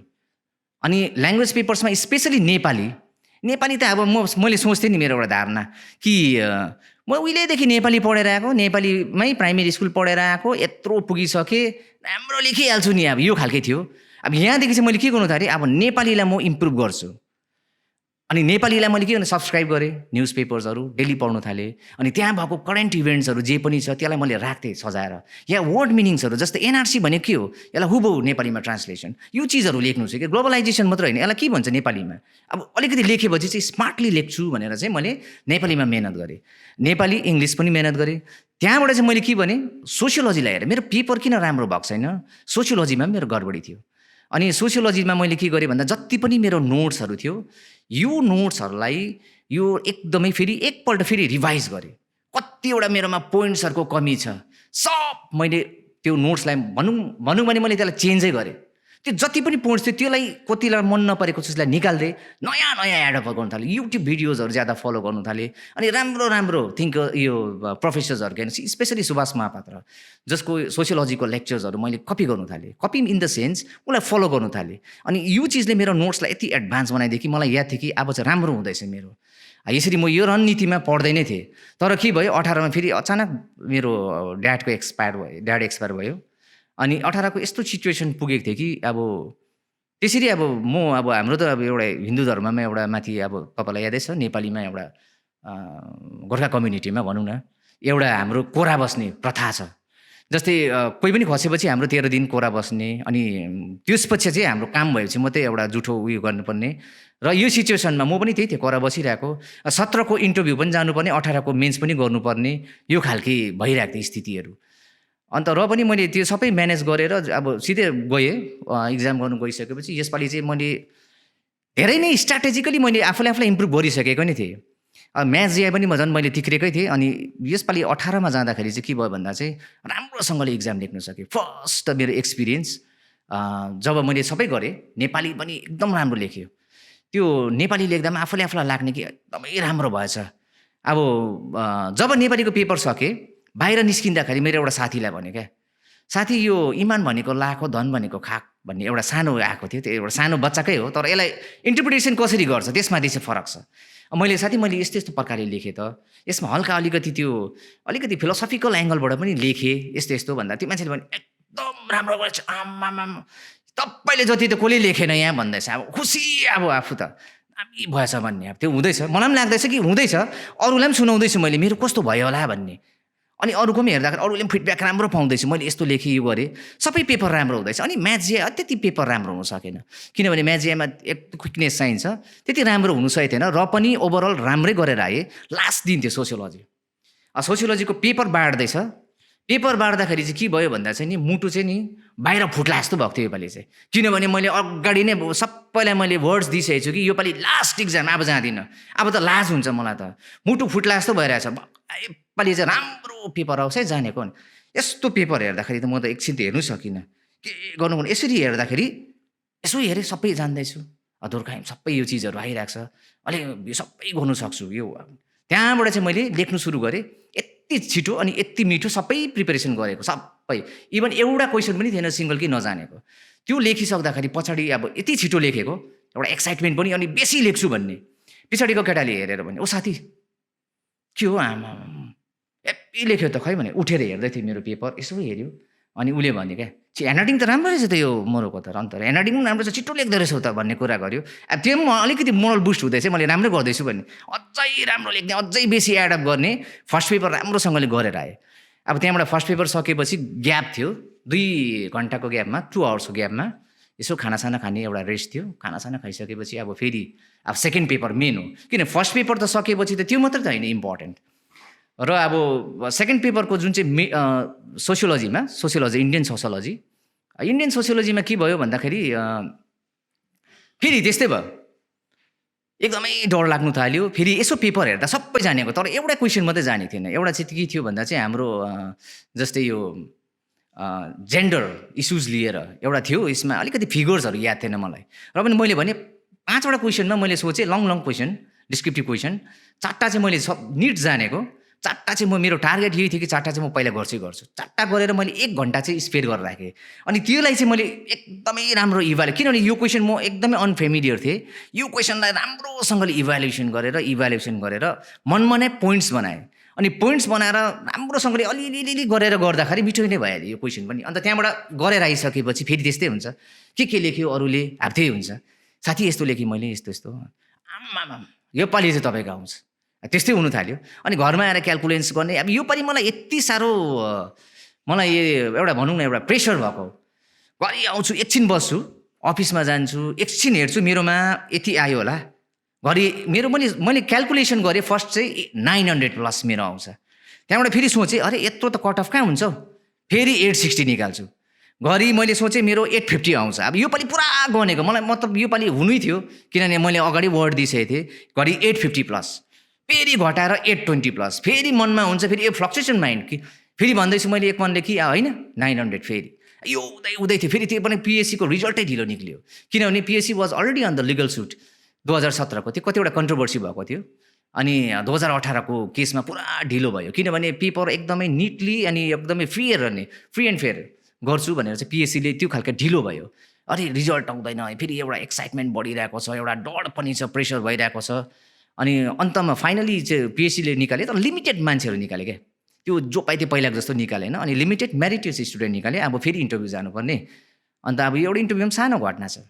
अनि ल्याङ्ग्वेज पेपर्समा स्पेसली नेपाली त अब मैले सोच्थेँ नि, मेरो एउटा धारणा कि म उहिलेदेखि नेपाली पढेर आएको, नेपालीमै प्राइमेरी स्कुल पढेर आएको, यत्रो पुगिसकेँ, राम्रो लेखिहाल्छु नि, अब यो खालके थियो। अब यहाँदेखि चाहिँ मैले के गर्नु थालेँ, अब नेपालीलाई म इम्प्रुभ गर्छु। अनि नेपालीलाई मैले के गर्नु, सब्सक्राइब गरेँ, न्युज पेपर्सहरू डेली पढ्नु थालेँ। अनि त्यहाँ भएको करेन्ट इभेन्ट्सहरू जे पनि छ त्यसलाई मैले राख्थेँ सजाएर। या वर्ड मिनिङ्सहरू जस्तै एनआरसी भनेको के हो, यसलाई हुबहु नेपालीमा ट्रान्सलेसन, यो चिजहरू लेख्नु छ कि ग्लोबलाइजेसन मात्र होइन, यसलाई के भन्छ नेपालीमा। अब अलिकति लेखेपछि चाहिँ स्मार्टली लेख्छु भनेर चाहिँ मैले नेपालीमा मेहनत गरेँ, नेपाली इङ्ग्लिस पनि मेहनत गरेँ। त्यहाँबाट चाहिँ मैले के भने, सोसियोलोजीलाई हेरेँ, मेरो पेपर किन राम्रो भएको छैन, सोसियोलोजीमा पनि मेरो गडबडी थियो। अनि सोसियोलोजीमा मैले के गरेँ भन्दा जति पनि मेरो नोट्सहरू थियो, यो नोट्सहरूलाई यो एकदमै फेरि एकपल्ट फेरि रिभाइज गरेँ। कतिवटा मेरोमा पोइन्ट्सहरूको कमी छ, सब मैले त्यो नोट्सलाई भनौँ भने मैले त्यसलाई चेन्जै गरेँ। त्यो जति पनि पोइन्ट्स थियो त्यसलाई कतिलाई मन नपरेको चिजलाई निकाल्दै नयाँ एडअप गर्नु थालेँ। युट्युब भिडियोजहरू ज्यादा फलो गर्नु थालेँ। अनि राम्रो यो प्रोफेसर्सहरू हेर्नु, स्पेसली सुभाष महापात्र जसको सोसियोलोजीको लेक्चर्सहरू मैले कपी गर्नु थालेँ। कपी इन द सेन्स उसलाई फलो गर्नु थालेँ। अनि यो चिजले मेरो नोट्सलाई यति एडभान्स बनाइदियो कि मलाई याद थियो कि अब चाहिँ राम्रो हुँदैछ मेरो। यसरी म यो रणनीतिमा पढ्दै नै थिएँ। तर के भयो, 18मा फेरि अचानक मेरो ड्याड एक्सपायर भयो। अनि 18को यस्तो सिचुएसन पुगेको थियो कि अब त्यसरी अब हाम्रो त अब एउटा हिन्दू धर्ममा एउटा माथि अब तपाईँलाई यादै छ, नेपालीमा एउटा गोर्खा कम्युनिटीमा भनौँ न, एउटा हाम्रो कोरा बस्ने प्रथा छ। जस्तै कोही पनि खसेपछि हाम्रो 13 दिन कोरा बस्ने। अनि त्यसपछि चाहिँ हाम्रो काम भएपछि मात्रै एउटा जुठो उयो गर्नुपर्ने। र यो सिचुएसनमा म पनि त्यही थिएँ, कोरा बसिरहेको। 17को इन्टरभ्यू पनि जानुपर्ने, 18को मेन्स पनि गर्नुपर्ने, यो खालके भइरहेको थियो स्थितिहरू। अन्त र पनि मैले त्यो सबै म्यानेज गरेर अब सिधै गएँ इक्जाम गर्नु गइसकेपछि। यसपालि चाहिँ मैले धेरै नै स्ट्राटेजिकली मैले आफूलाई इम्प्रुभ गरिसकेको नै थिएँ। म्याथ्स जिआई पनि झन् मैले तिक्रेकै थिएँ। अनि यसपालि 18मा जाँदाखेरि चाहिँ के भयो भन्दा चाहिँ राम्रोसँगले इक्जाम लेख्न सकेँ। फर्स्ट मेरो एक्सपिरियन्स जब मैले सबै गरेँ, नेपाली पनि एकदम राम्रो लेख्यो। त्यो नेपाली लेख्दामा आफूलाई लाग्ने कि एकदमै राम्रो भएछ। अब जब नेपालीको पेपर सकेँ, बाहिर निस्किँदाखेरि मेरो एउटा साथीलाई भने, क्या साथी, यो इमान भनेको लाखो, धन भनेको खाक भन्ने एउटा सानो आएको थियो। त्यो एउटा सानो बच्चाकै हो, तर यसलाई इन्टरप्रिटेसन कसरी गर्छ त्यसमाथि चाहिँ फरक छ। मैले यस्तो प्रकारले लेखेँ त, यसमा हल्का अलिकति फिलोसफिकल एङ्गलबाट पनि लेखेँ यस्तो भन्दा त्यो मान्छेले भने एकदम राम्रो गरेछ, आमाम तपाईँले जति त कसले लेखेन यहाँ भन्दैछ। अब खुसी, अब आफू त दामी भएछ भन्ने। अब त्यो हुँदैछ, मलाई पनि लाग्दैछ कि हुँदैछ, अरूलाई पनि सुनाउँदैछु मैले मेरो कस्तो भयो होला भन्ने। अनि अरूको पनि हेर्दाखेरि अरूले पनि फिडब्याक राम्रो पाउँदैछु, मैले यस्तो लेखेँ, यो गरेँ, सबै पेपर राम्रो हुँदैछ। अनि म्याथ जिआई त्यति पेपर राम्रो हुन सकेन, किनभने म्याथ जिआईमा एक क्विकनेस चाहिन्छ, त्यति राम्रो हुनु सकेको थिएन। र पनि ओभरअल राम्रै गरेर आएँ। लास्ट दिन थियो सोसियोलोजीको पेपर बाँड्दैछ। पेपर बाँड्दाखेरि चाहिँ के भयो भन्दा चाहिँ नि, मुटु चाहिँ नि बाहिर फुट्ला जस्तो भएको थियो योपालि चाहिँ। किनभने मैले अगाडि नै सबैलाई मैले वर्ड्स दिइसकेको छु कि योपालि लास्ट इक्जाम, अब जाँदिनँ, अब त लाज हुन्छ मलाई त, मुटु फुट्ला जस्तो भइरहेछ। योपालि चाहिँ राम्रो पेपर आउँछ है जानेको। यस्तो पेपर हेर्दाखेरि त म त एकछिन त हेर्नु सकिनँ, के गर्नु। यसरी हेर्दाखेरि यसो हेरेँ, सबै जान्दैछु, धोर्खाइम सबै यो चिजहरू आइरहेको छ, अलि यो सबै गर्नु सक्छु। यो त्यहाँबाट चाहिँ मैले लेख्नु सुरु गरेँ। यति छिटो अनि यति मिठो सबै प्रिपेरेसन गरेको, सबै इभन एउटा क्वेसन पनि थिएन सिङ्गल कि नजानेको। त्यो लेखिसक्दाखेरि पछाडि अब यति छिटो लेखेको, एउटा एक्साइटमेन्ट पनि, अनि बेसी लेख्छु भन्ने। पछाडिको केटाले हेरेर भने, ओ साथी के हो, आमा यति लेख्यो त खै भने। उठेर हेर्दै थिएँ मेरो पेपर, यसो हेऱ्यो। अनि उसले भन्यो, क्या ह्यान्डराइटिङ त राम्रो रहेछ त यो मोरोको त, अन्त ह्यान्डराइटिङ पनि राम्रो छ, छिटो लेख्दो रहेछौ त भन्ने कुरा गर्यो। अब त्यो पनि अलिकति मोरल बुस्ट हुँदैछ, मैले राम्रो गर्दैछु भन्ने, अझै राम्रो लेख्ने, अझै बेसी एडअप गर्ने। फर्स्ट पेपर राम्रोसँगले गरेर आएँ। अब त्यहाँबाट फर्स्ट पेपर सकेपछि ग्याप थियो, 2 घन्टाको ग्यापमा, 2 आवर्सको ग्यापमा यसो खानासाना खाने एउटा रेस्ट थियो। खानासाना खाइसकेपछि अब फेरि अब सेकेन्ड पेपर मेन हो, किन फर्स्ट पेपर त सकेपछि त त्यो मात्रै त होइन इम्पोर्टेन्ट। र अब सेकेन्ड पेपरको जुन चाहिँ सोसियोलोजी इन्डियन सोसियोलोजीमा के भयो भन्दाखेरि फेरि त्यस्तै भयो, एकदमै डर लाग्नु थाल्यो। फेरि यसो पेपर हेर्दा सबै जानेको, तर एउटा क्वेसन मात्रै जानेको थिएन। एउटा चाहिँ के थियो भन्दा चाहिँ हाम्रो जस्तै यो जेन्डर इस्युज लिएर एउटा थियो, यसमा अलिकति फिगर्सहरू याद थिएन मलाई। र पनि मैले भने 5वटा क्वेसनमा मैले सोचेँ लङ क्वेसन, डिस्क्रिप्टिभ क्वेसन, 4टा चाहिँ मैले निट जानेको, 4टा चाहिँ मेरो टार्गेट यही थियो कि 4टा चाहिँ म पहिला गर्छु। 4टा गरेर मैले 1 घन्टा चाहिँ स्पेयर गरेर राखेँ। अनि त्यसलाई चाहिँ मैले एकदमै राम्रो किनभने यो क्वेसन म एकदमै अनफेमिलियर थिएँ। यो क्वेसनलाई राम्रोसँगले इभ्यालुएसन गरेर मनमा नै पोइन्ट्स बनाएँ। अनि पोइन्ट्स बनाएर राम्रोसँगले अलिअलि गरेर गर्दाखेरि मिठो नै भइहाल्यो यो क्वेसन पनि। अन्त त्यहाँबाट गरेर आइसकेपछि फेरि त्यस्तै हुन्छ, के लेख्यो अरूले, अब त्यही हुन्छ, साथी यस्तो लेखेँ मैले, यस्तो आम्मामा यो पालि चाहिँ तपाईँको आउँछ, त्यस्तै हुनु थाल्यो। अनि घरमा आएर क्यालकुलेन्स गर्ने, अब यो पालि मलाई यति साह्रो मलाई एउटा भनौँ न एउटा प्रेसर भएको, घरि आउँछु, एकछिन बस्छु, अफिसमा जान्छु, एकछिन हेर्छु मेरोमा यति आयो होला, घरि मेरो मैले क्यालकुलेसन गरेँ, फर्स्ट चाहिँ 900+ मेरो आउँछ। त्यहाँबाट फेरि सोचेँ अरे यत्रो त कट अफ कहाँ हुन्छ, फेरि 860 निकाल्छु। घरि मैले सोचेँ मेरो 850 आउँछ। अब यो पालि पुरा गनेको मलाई, मतलब यो पालि हुनै थियो, किनभने मैले अगाडि वर्ड दिइसकेको थिएँ, घरि 850+, फेरि घटाएर 820+, फेरि मनमा हुन्छ फेरि यो फ्लक्चुएसन माइन्ड कि फेरि भन्दैछु मैले एक मनले कि होइन 900, फेरि यो उदै थियो। फेरि त्यो पनि पिएससीको रिजल्टै ढिलो निक्ल्यो, किनभने PSC was already on the legal suit 2017 को, त्यो कतिवटा कन्ट्रोभर्सी भएको थियो। अनि 2018 को केसमा पुरा ढिलो भयो, किनभने पेपर एकदमै निटली अनि एकदमै फ्री एन्ड फेयर गर्छु भनेर चाहिँ पिएससीले त्यो खालको ढिलो भयो। अरे रिजल्ट आउँदैन, फेरि एउटा एक्साइटमेन्ट बढिरहेको छ, एउटा डर पनि छ, प्रेसर भइरहेको छ। अनि अन्तमा फाइनली चाहिँ पिएससीले निकाले, तर लिमिटेड मान्छेहरू निकाले क्या, त्यो जो पाइथे पहिलाको जस्तो निकालेन। अनि लिमिटेड मेरिटियस स्टुडेन्ट निकाले। अब फेरि इन्टरभ्यू जानुपर्ने, अन्त अब एउटा इन्टरभ्यूमा पनि सानो घटना छ।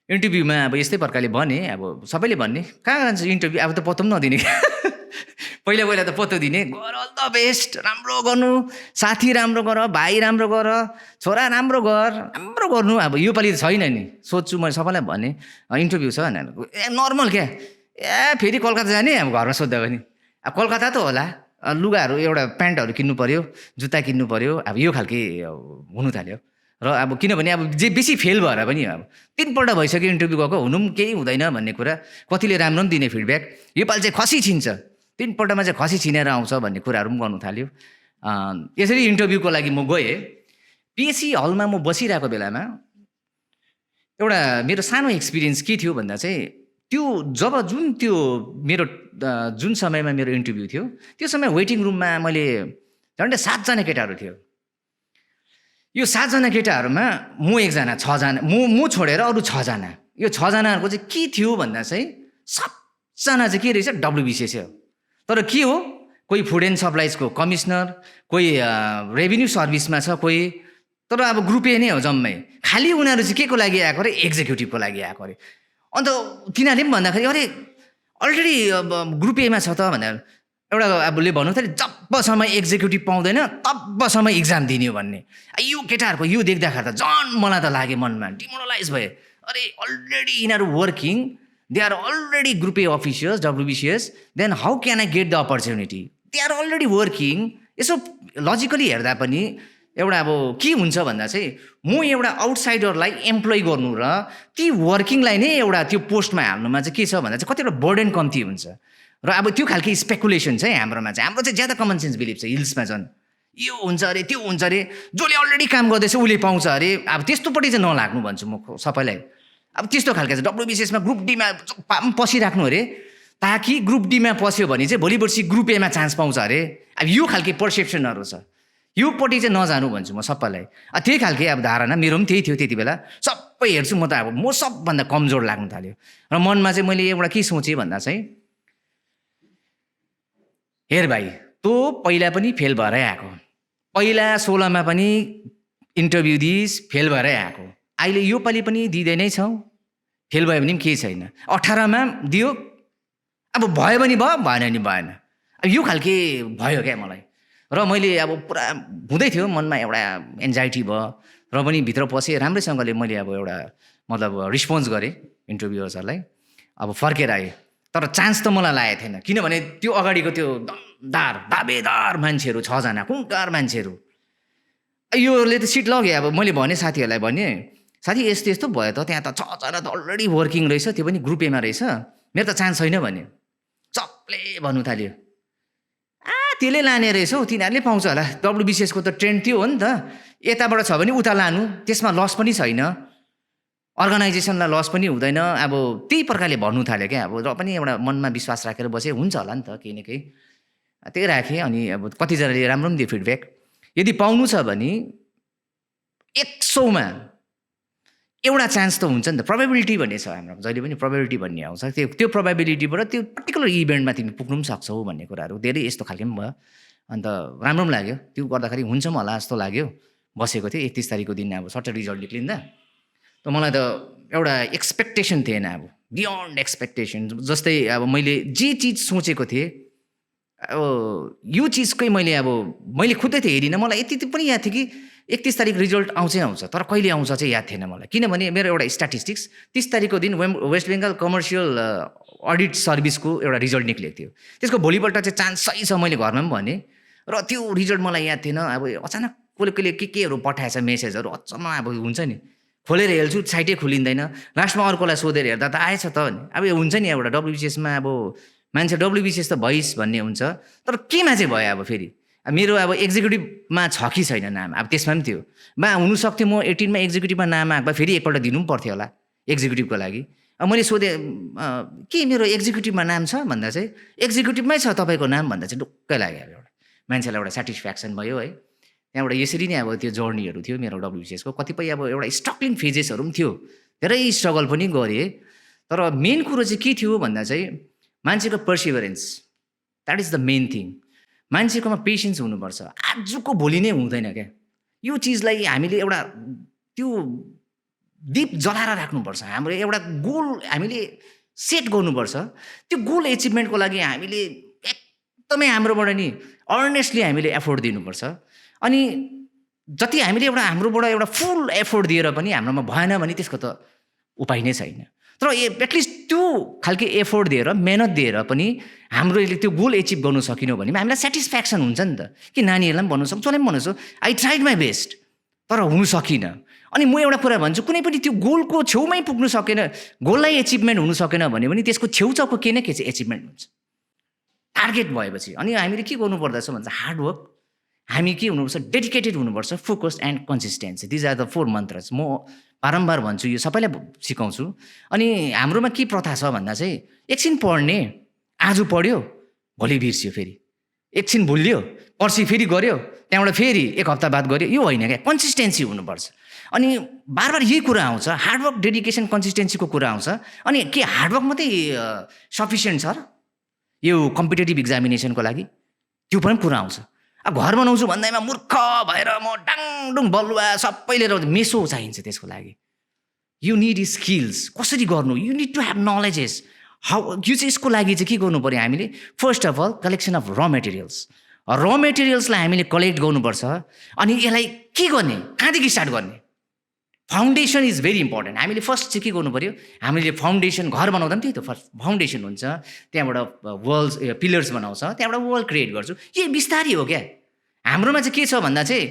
इन्टरभ्यूमा अब यस्तै प्रकारले भने, अब सबैले भन्ने कहाँ जान्छ इन्टरभ्यू, अब त पत्तो पनि नदिने पहिला त पत्तो दिने, गर अल द बेस्ट, राम्रो गर्नु, साथी राम्रो गर, भाइ राम्रो गर, छोरा राम्रो गर्नु। अब यो पालि त छैन नि, सोध्छु मैले सबैलाई भने इन्टरभ्यू छ भनेर, नर्मल क्या, फेरि कलकत्ता जाने, अब घरमा सोद्धा पनि अब कलकत्ता त होला, लुगाहरू एउटा प्यान्टहरू किन्नु पऱ्यो, जुत्ता किन्नु पऱ्यो, अब यो खालके हुनु थाल्यो। र अब किनभने अब जे बेसी फेल भएर पनि अब 3पल्ट भइसक्यो इन्टरभ्यू गएको, हुनु पनि केही हुँदैन भन्ने कुरा, कतिले राम्रो पनि दिने फिडब्याक, योपालि चाहिँ खसी छिन्छ, 3पल्टमा चाहिँ खसी छिनेर आउँछ भन्ने कुराहरू पनि गर्नु थाल्यो। यसरी इन्टरभ्यूको लागि म गएँ। पिएससी हलमा म बसिरहेको बेलामा एउटा मेरो सानो एक्सपिरियन्स के थियो भन्दा चाहिँ, त्यो जुन समयमा मेरो इन्टरभ्यू थियो, त्यो समय वेटिङ रुममा मैले झन्डै 7जना केटाहरू थियो। यो 7जना केटाहरूमा म 1जना, 6जना, म छोडेर अरू 6जना। यो 6जनाहरूको चाहिँ के थियो भन्दा चाहिँ 7जना चाहिँ के रहेछ, WBCS हो। तर के हो, कोही फुड एन्ड सप्लाइजको कमिसनर, कोही रेभिन्यू सर्भिसमा छ, कोही, तर अब ग्रुप ए नै हो जम्मै। खालि उनीहरू चाहिँ के को लागि आएको अरे, एक्जिक्युटिभको लागि आएको अरे। अन्त तिनीहरूले पनि भन्दाखेरि अरे अलरेडी अब ग्रुप एमा छ त भनेर एउटा अबले भन्नु थाल्यो, जबसम्म एक्जिक्युटिभ पाउँदैन तबसम्म इक्जाम दिने भन्ने। यो केटाहरूको यो देख्दाखेरि त झन् मलाई त लाग्यो मनमा, डिमोरलाइज भए। अरे अलरेडी यिनीहरू working, they are already group A officials, WBCS, then how can I get the opportunity, they are already working. यसो लजिकली हेर्दा पनि एउटा अब के हुन्छ भन्दा चाहिँ, म एउटा आउटसाइडरलाई एम्प्लोइ गर्नु र ती वर्किङलाई नै एउटा त्यो पोस्टमा हाल्नुमा चाहिँ के छ भन्दा चाहिँ कतिवटा बर्डन कम्ती हुन्छ। र अब त्यो खालको स्पेकुलेसन चाहिँ हाम्रोमा चाहिँ, हाम्रो चाहिँ ज्यादा कमन सेन्स बिलिभ छ। हिल्समा झन् यो हुन्छ अरे, त्यो हुन्छ अरे, जसले अलरेडी काम गर्दैछ उसले पाउँछ अरे। अब त्यस्तोपट्टि चाहिँ नलाग्नु भन्छु म सबैलाई। अब त्यस्तो खालको चाहिँ WBCSमा ग्रुप डीमा पसिराख्नु अरे, ताकि ग्रुप डीमा पस्यो भने चाहिँ भोलि पर्सि ग्रुप एमा चान्स पाउँछ अरे। अब यो खालके पर्सेप्सनहरू छ, योपट्टि चाहिँ नजानु भन्छु म सबैलाई। त्यही खालके अब धारणा मेरो पनि त्यही थियो त्यति बेला। सबै हेर्छु म त, अब म सबभन्दा कमजोर लाग्नु थाल्यो। र मनमा चाहिँ मैले एउटा के सोचेँ भन्दा चाहिँ, हेर भाइ, तँ पहिला पनि फेल भएरै आएको, पहिला 16मा पनि इन्टरभ्यू दिइस्, फेल भएरै आएको, अहिले यो पालि पनि दिँदै नै छौ, फेल भयो भने पनि केही छैन, 18मा दियो, अब भयो भने भयो, भएन भने भएन। अब यो खालके भयो क्या मलाई। र मैले अब पुरा हुँदै थियो मनमा, एउटा एन्जाइटी भयो, र पनि भित्र पसेँ, राम्रैसँगले मैले अब एउटा मतलब रिस्पोन्स गरेँ इन्टरभ्युअर्सहरूलाई, अब फर्केर आएँ। तर चान्स त मलाई लागेको थिएन, किनभने त्यो अगाडिको त्यो दमदार दाबेदार मान्छेहरू, 6 जना कुङ्कार मान्छेहरू, योले त सिट लग्यो। अब मैले भने साथीहरूलाई भने, साथी यस्तो यस्तो भयो त, त्यहाँ त 6 जना त अलरेडी वर्किङ रहेछ, त्यो पनि ग्रुप एमा रहेछ, मेरो त चान्स छैन भने। सबले भन्नु थाल्यो, त्यसले लाने रहेछ हौ, तिनीहरूले पाउँछ होला, डब्लुबिसिएसको त ट्रेन्ड त्यो हो नि त, यताबाट छ भने उता लानु, त्यसमा लस पनि छैन, अर्गनाइजेसनलाई लस पनि हुँदैन। अब त्यही प्रकारले भन्नु थाल्यो क्या। अब र पनि एउटा मनमा विश्वास राखेर बसेँ, हुन्छ होला नि त केही न केही, त्यही राखेँ। अनि अब कतिजनाले राम्रो पनि दियो फिडब्याक। यदि पाउनु छ भने 100मा एउटा चान्स त हुन्छ नि त, प्रोबेबिलिटी भन्ने छ हाम्रो, जहिले पनि प्रोबेबिलिटी भन्ने आउँछ। त्यो प्रोबेबिलिटीबाट त्यो पर्टिकुलर इभेन्टमा तिमी पुग्नु पनि सक्छौ भन्ने कुराहरू धेरै यस्तो खालको पनि भयो। अन्त राम्रो पनि लाग्यो, त्यो गर्दाखेरि हुन्छ पनि होला जस्तो लाग्यो। बसेको थिएँ 31 तारिकको दिन, अब सट्ट रिजल्ट निक्लिँदा त मलाई त एउटा एक्सपेक्टेसन थिएन, अब बियोन्ड एक्सपेक्टेसन। जस्तै अब मैले जे चिज सोचेको थिएँ, अब यो चिजकै मैले खुदै त हेरिनँ, मलाई यति पनि याद थियो कि 31 तारिक रिजल्ट आउँछै आउँछ, तर कहिले आउँछ चाहिँ याद थिएन मलाई। किनभने मेरो एउटा स्ट्याटिस्टिक्स 30 तारिकको दिन वेस्ट बेङ्गल कमर्सियल अडिट सर्भिसको एउटा रिजल्ट निक्लेको थियो। त्यसको भोलिपल्ट चाहिँ चान्स सही छ, मैले घरमा पनि भने, र त्यो रिजल्ट मलाई याद थिएन। अब अचानक कसले केहरू पठाएछ मेसेजहरू, अचम्म अब हुन्छ नि, खोलेर हेर्छु साइटै खुलिँदैन। लास्टमा अर्कोलाई सोधेर हेर्दा त आएछ त। अब हुन्छ नि एउटा डब्लुबिसिएसमा अब मान्छे डब्लुबिसिएस त भइस भन्ने हुन्छ, तर केमा चाहिँ भयो अब फेरि मेरो अब एक्जिक्युटिभमा छ कि छैन नाम, अब त्यसमा पनि थियो। हुनसक्थ्यो म 18मा एक्जिक्युटिभमा नाम आएको फेरि एकपल्ट दिनु पनि पर्थ्यो होला एक्जिक्युटिभको लागि। अब मैले सोधेँ के मेरो एक्जिक्युटिभमा नाम छ भन्दा चाहिँ एक्जिक्युटिभमै छ तपाईँको नाम भन्दा चाहिँ ढुक्कै लाग्यो। अब एउटा मान्छेलाई एउटा सेटिस्फ्याक्सन भयो है। त्यहाँबाट यसरी नै अब त्यो जर्नीहरू थियो मेरो डब्लुबिसिएसको। कतिपय अब एउटा स्ट्रगलिङ फेजेसहरू पनि थियो, धेरै स्ट्रगल पनि गरेँ। तर मेन कुरो चाहिँ के थियो भन्दा चाहिँ मान्छेको perseverance, that is the main thing. मान्छेकोमा पेसेन्स हुनुपर्छ, आजको भोलि नै हुँदैन क्या। यो चिजलाई हामीले एउटा त्यो दीप जलाएर राख्नुपर्छ। हाम्रो एउटा गोल हामीले सेट गर्नुपर्छ। त्यो गोल एचिभमेन्टको लागि हामीले एकदमै हाम्रोबाट नि अर्नेस्टली हामीले एफोर्ट दिनुपर्छ। अनि जति हामीले हाम्रोबाट एउटा फुल एफोर्ट दिएर पनि हाम्रोमा भएन भने त्यसको त उपाय नै छैन। तर एटलिस्ट त्यो खालको एफोर्ट दिएर मेहनत दिएर पनि हामीले त्यो गोल एचिभ गर्नु सकिनौँ भने हामीलाई सेटिस्फ्याक्सन हुन्छ नि त, कि नानीहरूलाई पनि भन्नु सक्छु, जसलाई पनि भन्नु सक्छु आई ट्राइड माई बेस्ट, तर हुनु सकिनँ। अनि म एउटा कुरा भन्छु, कुनै पनि त्यो गोलको छेउमै पुग्नु सकेन, गोललाई एचिभमेन्ट हुनु सकेन भने पनि त्यसको छेउछाउको के न के चाहिँ एचिभमेन्ट हुन्छ टार्गेट भएपछि। अनि हामीले के गर्नुपर्दछ भन्छ हार्डवर्क, हामी के हुनुपर्छ, डेडिकेटेड हुनुपर्छ, focused and consistency. These are the 4 mantras. म बारम्बार भन्छु, यो सबैलाई सिकाउँछु। अनि हाम्रोमा के प्रथा छ भन्दा चाहिँ एकछिन पढ्ने, आज पढ्यो भोलि बिर्स्यो, फेरि एकछिन भुल्यो, पर्सि फेरि गऱ्यो, त्यहाँबाट फेरि 1 हप्ता बाद गऱ्यो, यो होइन क्या। कन्सिस्टेन्सी हुनुपर्छ। अनि बार यही कुरा आउँछ, हार्डवर्क, डेडिकेसन, कन्सिस्टेन्सीको कुरा आउँछ। अनि के हार्डवर्क मात्रै सफिसियन्ट छ र यो कम्पिटेटिभ इक्जामिनेसनको लागि? त्यो पनि कुरा आउँछ। घर बनाउँछु भन्दैमा मूर्ख भएर म डाङडुङ बलुवा सबैले मेसो चाहिन्छ त्यसको लागि। यु निड स्किल्स, कसरी गर्नु, you need to have knowledges how. यो चाहिँ यसको लागि चाहिँ के गर्नु पऱ्यो हामीले, first of all collection of र मेटेरियल्स। र मेटेरियल्सलाई हामीले कलेक्ट गर्नुपर्छ। अनि यसलाई के गर्ने, कहाँदेखि स्टार्ट गर्ने? Foundation is very important. हामीले फर्स्ट चाहिँ के गर्नु पऱ्यो, हामीले फाउन्डेसन, घर बनाउँदा पनि त्यही त फर्स्ट फाउन्डेसन हुन्छ, त्यहाँबाट वल्स पिलर्स बनाउँछ, त्यहाँबाट वल क्रिएट गर्छु। यही बिस्तारै हो क्या। हाम्रोमा चाहिँ के छ भन्दा चाहिँ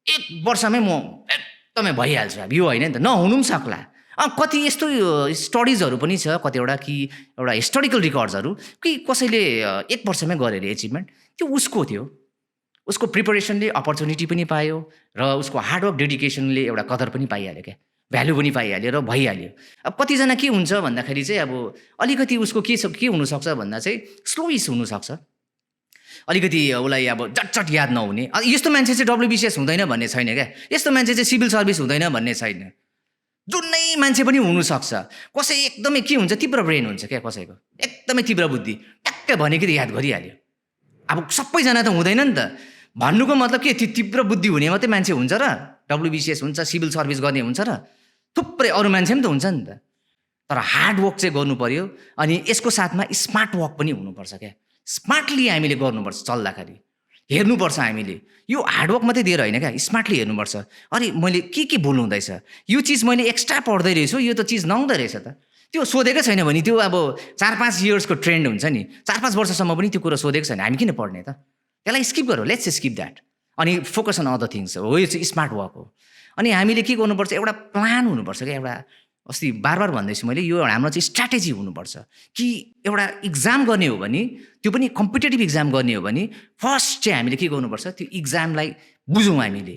1 वर्षमै म एकदमै भइहाल्छु, अब यो होइन नि त, नहुनु पनि सक्ला। कति यस्तो स्टडिजहरू पनि छ, कतिवटा कि एउटा हिस्टोरिकल रिकर्ड्सहरू कि कसैले 1 वर्षमै गरे अरे एचिभमेन्ट। त्यो उसको थियो, उसको प्रिपरेसनले अपर्च्युनिटी पनि पायो र उसको हार्डवर्क डेडिकेसनले एउटा कदर पनि पाइहाल्यो क्या, भ्यालु पनि पाइहाल्यो र भइहाल्यो। अब कतिजना के हुन्छ भन्दाखेरि चाहिँ अब अलिकति उसको के हुनसक्छ भन्दा चाहिँ स्लोइस हुनसक्छ, अलिकति उसलाई अब झटझट याद नहुने। यस्तो मान्छे चाहिँ डब्लुबिसिएस हुँदैन भन्ने छैन क्या, यस्तो मान्छे चाहिँ सिभिल सर्भिस हुँदैन भन्ने छैन। जुनै मान्छे पनि हुनसक्छ। कसै एकदमै के हुन्छ, तीव्र ब्रेन हुन्छ क्या, कसैको एकदमै तीव्र बुद्धि, ट्याक्कै भनेको याद गरिहाल्यो। अब सबैजना त हुँदैन नि त। भन्नुको मतलब के, त्यो तीव्र बुद्धि हुने मात्रै मान्छे हुन्छ र डब्लुबिसिएस हुन्छ, सिभिल सर्भिस गर्ने हुन्छ र? थुप्रै अरू मान्छे पनि त हुन्छ नि त। तर हार्डवर्क चाहिँ गर्नु पर्यो। अनि यसको साथमा स्मार्ट वर्क पनि हुनुपर्छ क्या। स्मार्टली हामीले गर्नुपर्छ चल्दाखेरि। हेर्नुपर्छ हामीले। यो हार्डवर्क मात्रै दिएर होइन क्या, स्मार्टली हेर्नुपर्छ। अरे मैले के बोल्नु हुँदैछ, यो चिज मैले एक्स्ट्रा पढ्दै रहेछु, यो त चिज नहुँदो रहेछ त। त्यो सोधेकै छैन भने त्यो अब 4-5 इयर्सको ट्रेन्ड हुन्छ नि, 4-5 वर्षसम्म पनि त्यो कुरो सोधेको छैन, हामी किन पढ्ने त? त्यसलाई स्किप गरौँ, लेट्स स्किप द्याट। अनि फोकस अन अदर थिङ्स हो, यो चाहिँ स्मार्ट वर्क हो। अनि हामीले के गर्नुपर्छ, एउटा प्लान हुनुपर्छ क्या। एउटा अस्ति बार भन्दैछु मैले, यो हाम्रो चाहिँ स्ट्राटेजी हुनुपर्छ कि एउटा इक्जाम गर्ने हो भने, त्यो पनि कम्पिटेटिभ इक्जाम गर्ने हो भने फर्स्ट चाहिँ हामीले के गर्नुपर्छ, त्यो इक्जामलाई बुझौँ हामीले,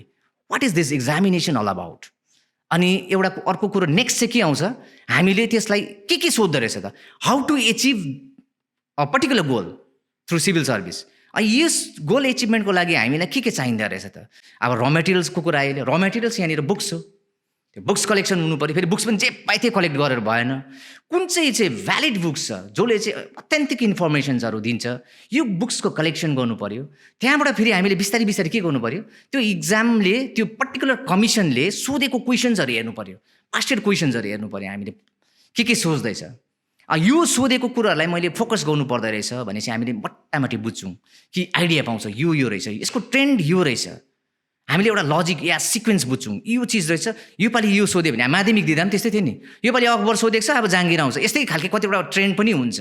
what is this examination all about. अनि एउटा अर्को कुरो नेक्स्ट चाहिँ के आउँछ, हामीले त्यसलाई के सोध्दो रहेछ त, how to achieve a particular goal through civil service. यस गोल एचिभमेन्टको लागि हामीलाई के चाहिँदो रहेछ त। अब र मेटेरियल्सको कुरा आयो, र मेटेरियल्स यहाँनिर बुक्स हो, त्यो बुक्स कलेक्सन हुनु पऱ्यो। फेरि बुक्स पनि जे पाए त्यही कलेक्ट गरेर भएन, कुन चाहिँ भ्यालिड बुक्स छ जसले चाहिँ अथेन्टिक इन्फर्मेसन्सहरू दिन्छ, यो बुक्सको कलेक्सन गर्नु पऱ्यो। त्यहाँबाट फेरि हामीले बिस्तारै बिस्तारै के गर्नु पऱ्यो, त्यो इक्जामले त्यो पर्टिकुलर कमिसनले सोधेको क्वेसन्सहरू हेर्नु पऱ्यो, पास्टेड क्वेसन्सहरू हेर्नु पऱ्यो हामीले के सोच्दैछ। यो सोधेको कुराहरूलाई मैले फोकस गर्नु पर्दो रहेछ भने चाहिँ हामीले मोटामोटी बुझ्छौँ कि आइडिया पाउँछ, यो रहेछ, यसको ट्रेन्ड यो रहेछ। हामीले एउटा लजिक या सिक्वेन्स बुझ्छौँ, यो चिज रहेछ, योपालि यो सोध्यो भने माध्यमिक दिँदा पनि त्यस्तै थियो नि, योपालि अकबर सोधेको छ, अब जहाँगिर आउँछ, यस्तै खालके कतिवटा ट्रेन्ड पनि हुन्छ।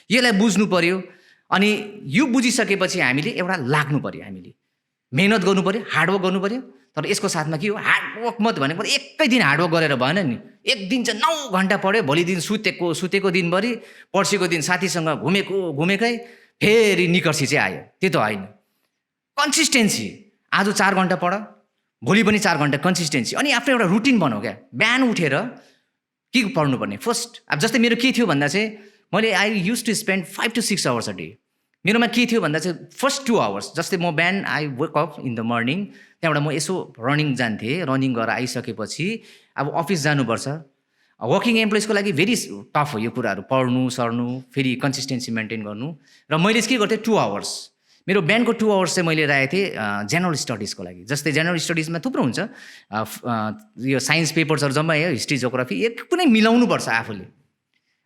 यसलाई बुझ्नु पऱ्यो। अनि यो बुझिसकेपछि हामीले एउटा लाग्नु पऱ्यो, हामीले मेहनत गर्नु पऱ्यो, हार्डवर्क गर्नु पऱ्यो। तर यसको साथमा के हो, हार्डवर्क मात्रै भनेको एकै दिन हार्डवर्क गरेर भएन नि। एक दिन चाहिँ 9 घन्टा पढ्यो, भोलि दिन सुतेको दिनभरि, पर्सिको दिन साथीसँग घुमेकै, फेरि निकर्सी चाहिँ आयो, त्यो त होइन। कन्सिस्टेन्सी, आज 4 घन्टा पढ, भोलि पनि 4 घन्टा, कन्सिस्टेन्सी। अनि आफ्नो एउटा रुटिन बनाऊ क्या, बिहान उठेर के पढ्नुपर्ने फर्स्ट। अब जस्तै मेरो के थियो भन्दा चाहिँ मैले I use to spend 5 to 6 hours a day. मेरोमा के थियो भन्दा चाहिँ फर्स्ट 2 hours, जस्तै म बिहान I wake up in the morning, त्यहाँबाट म यसो रनिङ जान्थेँ, रनिङ गरेर आइसकेपछि अब अफिस जानुपर्छ। वर्किङ एम्प्लोइजको लागि भेरी टफ हो यो कुराहरू, पढ्नु सर्नु, फेरि कन्सिस्टेन्सी मेन्टेन गर्नु। र मैले के गर्थेँ, 2 hours, मेरो बिहानको 2 hours चाहिँ मैले राखेको थिएँ जेनरल स्टडिजको लागि। जस्तै जेनरल स्टडिजमा थुप्रो हुन्छ, यो साइन्स पेपर्सहरू जम्मा, हिस्ट्री जियोग्राफी, एक कुनै मिलाउनुपर्छ,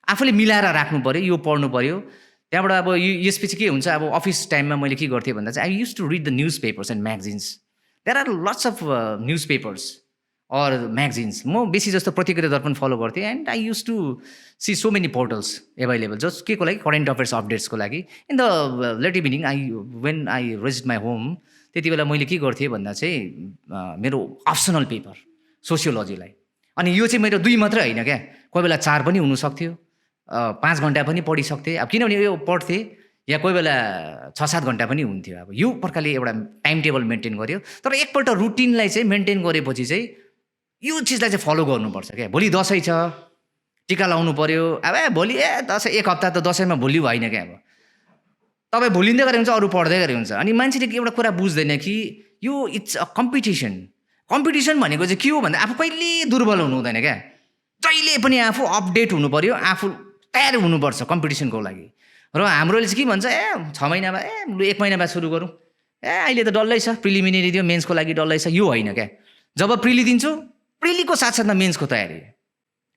आफूले मिलाएर राख्नु पऱ्यो, यो पढ्नु पऱ्यो। त्यहाँबाट अब यसपछि के हुन्छ, अब अफिस टाइममा मैले के गर्थेँ भन्दा चाहिँ I use to read the news papers and magazines. There are lots of news papers or magazines. म बेसी जस्तो प्रतिक्रिया दर्पण फलो गर्थेँ, and I use to see so many portals available just के को लागि, करेन्ट अफेयर्स अपडेट्सको लागि। In the late evening when I reached my home, त्यति बेला मैले के गर्थेँ भन्दा चाहिँ मेरो अप्सनल पेपर सोसियोलोजीलाई, अनि यो चाहिँ मेरो 2 मात्रै होइन क्या, कोही बेला 4 पनि हुनसक्थ्यो, 5 घन्टा पनि पढिसक्थेँ। अब किनभने यो पढ्थेँ, या कोही बेला 6-7 घन्टा पनि हुन्थ्यो। अब यो प्रकारले एउटा टाइम टेबल मेन्टेन गऱ्यो। तर एकपल्ट रुटिनलाई चाहिँ मेन्टेन गरेपछि चाहिँ यो चिजलाई चाहिँ फलो गर्नुपर्छ क्या। भोलि दसैँ छ, टिका लाउनु पऱ्यो, अब भोलि दसैँ, 1 हप्ता त दसैँमा भोलि होइन क्या। अब तपाईँ भोलिँदै गरे हुन्छ, अरू पढ्दै गरे हुन्छ। अनि मान्छेले एउटा कुरा बुझ्दैन कि यो इट्स अ कम्पिटिसन। कम्पिटिसन भनेको चाहिँ के हो भन्दा आफू कहिले दुर्बल हुनु हुँदैन क्या, जहिले पनि आफू अपडेट हुनु पऱ्यो, आफू तयार हुनुपर्छ कम्पिटिसनको लागि। र हाम्रोले चाहिँ के भन्छ, 6 महिना बाद, 1 महिना बाद सुरु गरौँ, अहिले त डल्लै छ, प्रिलिमिनेरी दियो, मेन्सको लागि डल्लै छ। यो होइन क्या, जब प्रिली दिन्छु, प्रिलीको साथसाथमा मेन्सको तयारी,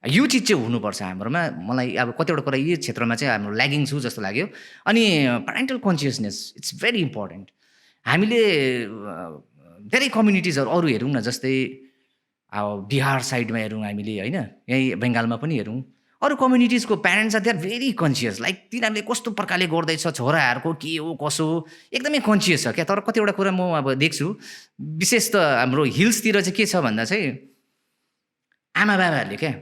यो चिज चाहिँ हुनुपर्छ हाम्रोमा। मलाई अब कतिवटा कुरा यो क्षेत्रमा चाहिँ हाम्रो ल्यागिङ छु जस्तो लाग्यो। अनि parental consciousness it's very important. हामीले धेरै कम्युनिटिजहरू अरू हेरौँ न, जस्तै अब बिहार साइडमा हेरौँ हामीले होइन, यहीँ बङ्गालमा पनि हेरौँ, अरू कम्युनिटिजको parents are they are very conscious, like तिनीहरूले कस्तो प्रकारले गर्दैछ, छोराहरूको के हो कसो एकदमै कन्सियस छ क्या। तर कतिवटा कुरा म अब देख्छु, विशेष त हाम्रो हिल्सतिर चाहिँ के छ भन्दा चाहिँ आमा बाबाहरूले क्या,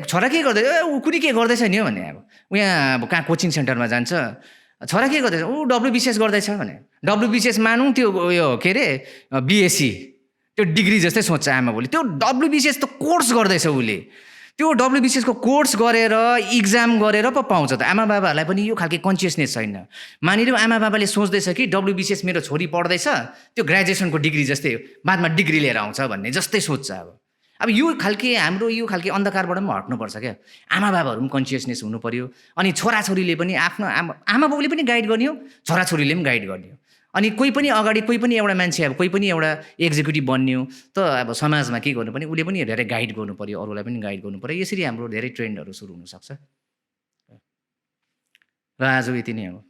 छोरा के गर्दैछ, ऊ कुनै के गर्दैछ नि हो भने, अब यहाँ अब कहाँ कोचिङ सेन्टरमा जान्छ, छोरा के गर्दैछ, ऊ WBCS गर्दैछ भने, WBCS मानौँ त्यो उयो के अरे BSc, त्यो डिग्री जस्तै सोध्छ आमा बाउले। त्यो WBCS त कोर्स गर्दैछ उसले, त्यो WBCS को कोर्स गरेर इक्जाम गरेर पो पाउँछ त। आमा बाबाहरूलाई पनि यो खालको कन्सियसनेस छैन। मानिलिउँ आमा बाबाले सोच्दैछ कि WBCS मेरो छोरी पढ्दैछ, त्यो ग्रेजुएसनको डिग्री जस्तै बादमा डिग्री लिएर आउँछ भन्ने जस्तै सोच्छ। अब यो खालके हाम्रो यो खालके अन्धकारबाट पनि हट्नुपर्छ क्या। आमा बाबाहरू पनि कन्सियसनेस हुनु पर्यो। अनि छोराछोरीले पनि आफ्नो आमा बाउले पनि गाइड गर्ने हो, छोराछोरीले पनि गाइड गर्ने हो। अनि कोही पनि अगाडि कोही पनि एउटा मान्छे, अब कोही पनि एउटा एक्जिक्युटिभ बन्ने हो त, अब समाजमा के गर्नु पर्ने, उसले पनि धेरै गाइड गर्नु पर्यो, अरूलाई पनि गाइड गर्नु पर्यो। यसरी हाम्रो धेरै ट्रेन्डहरू सुरु हुनसक्छ। र आज यति नै हो।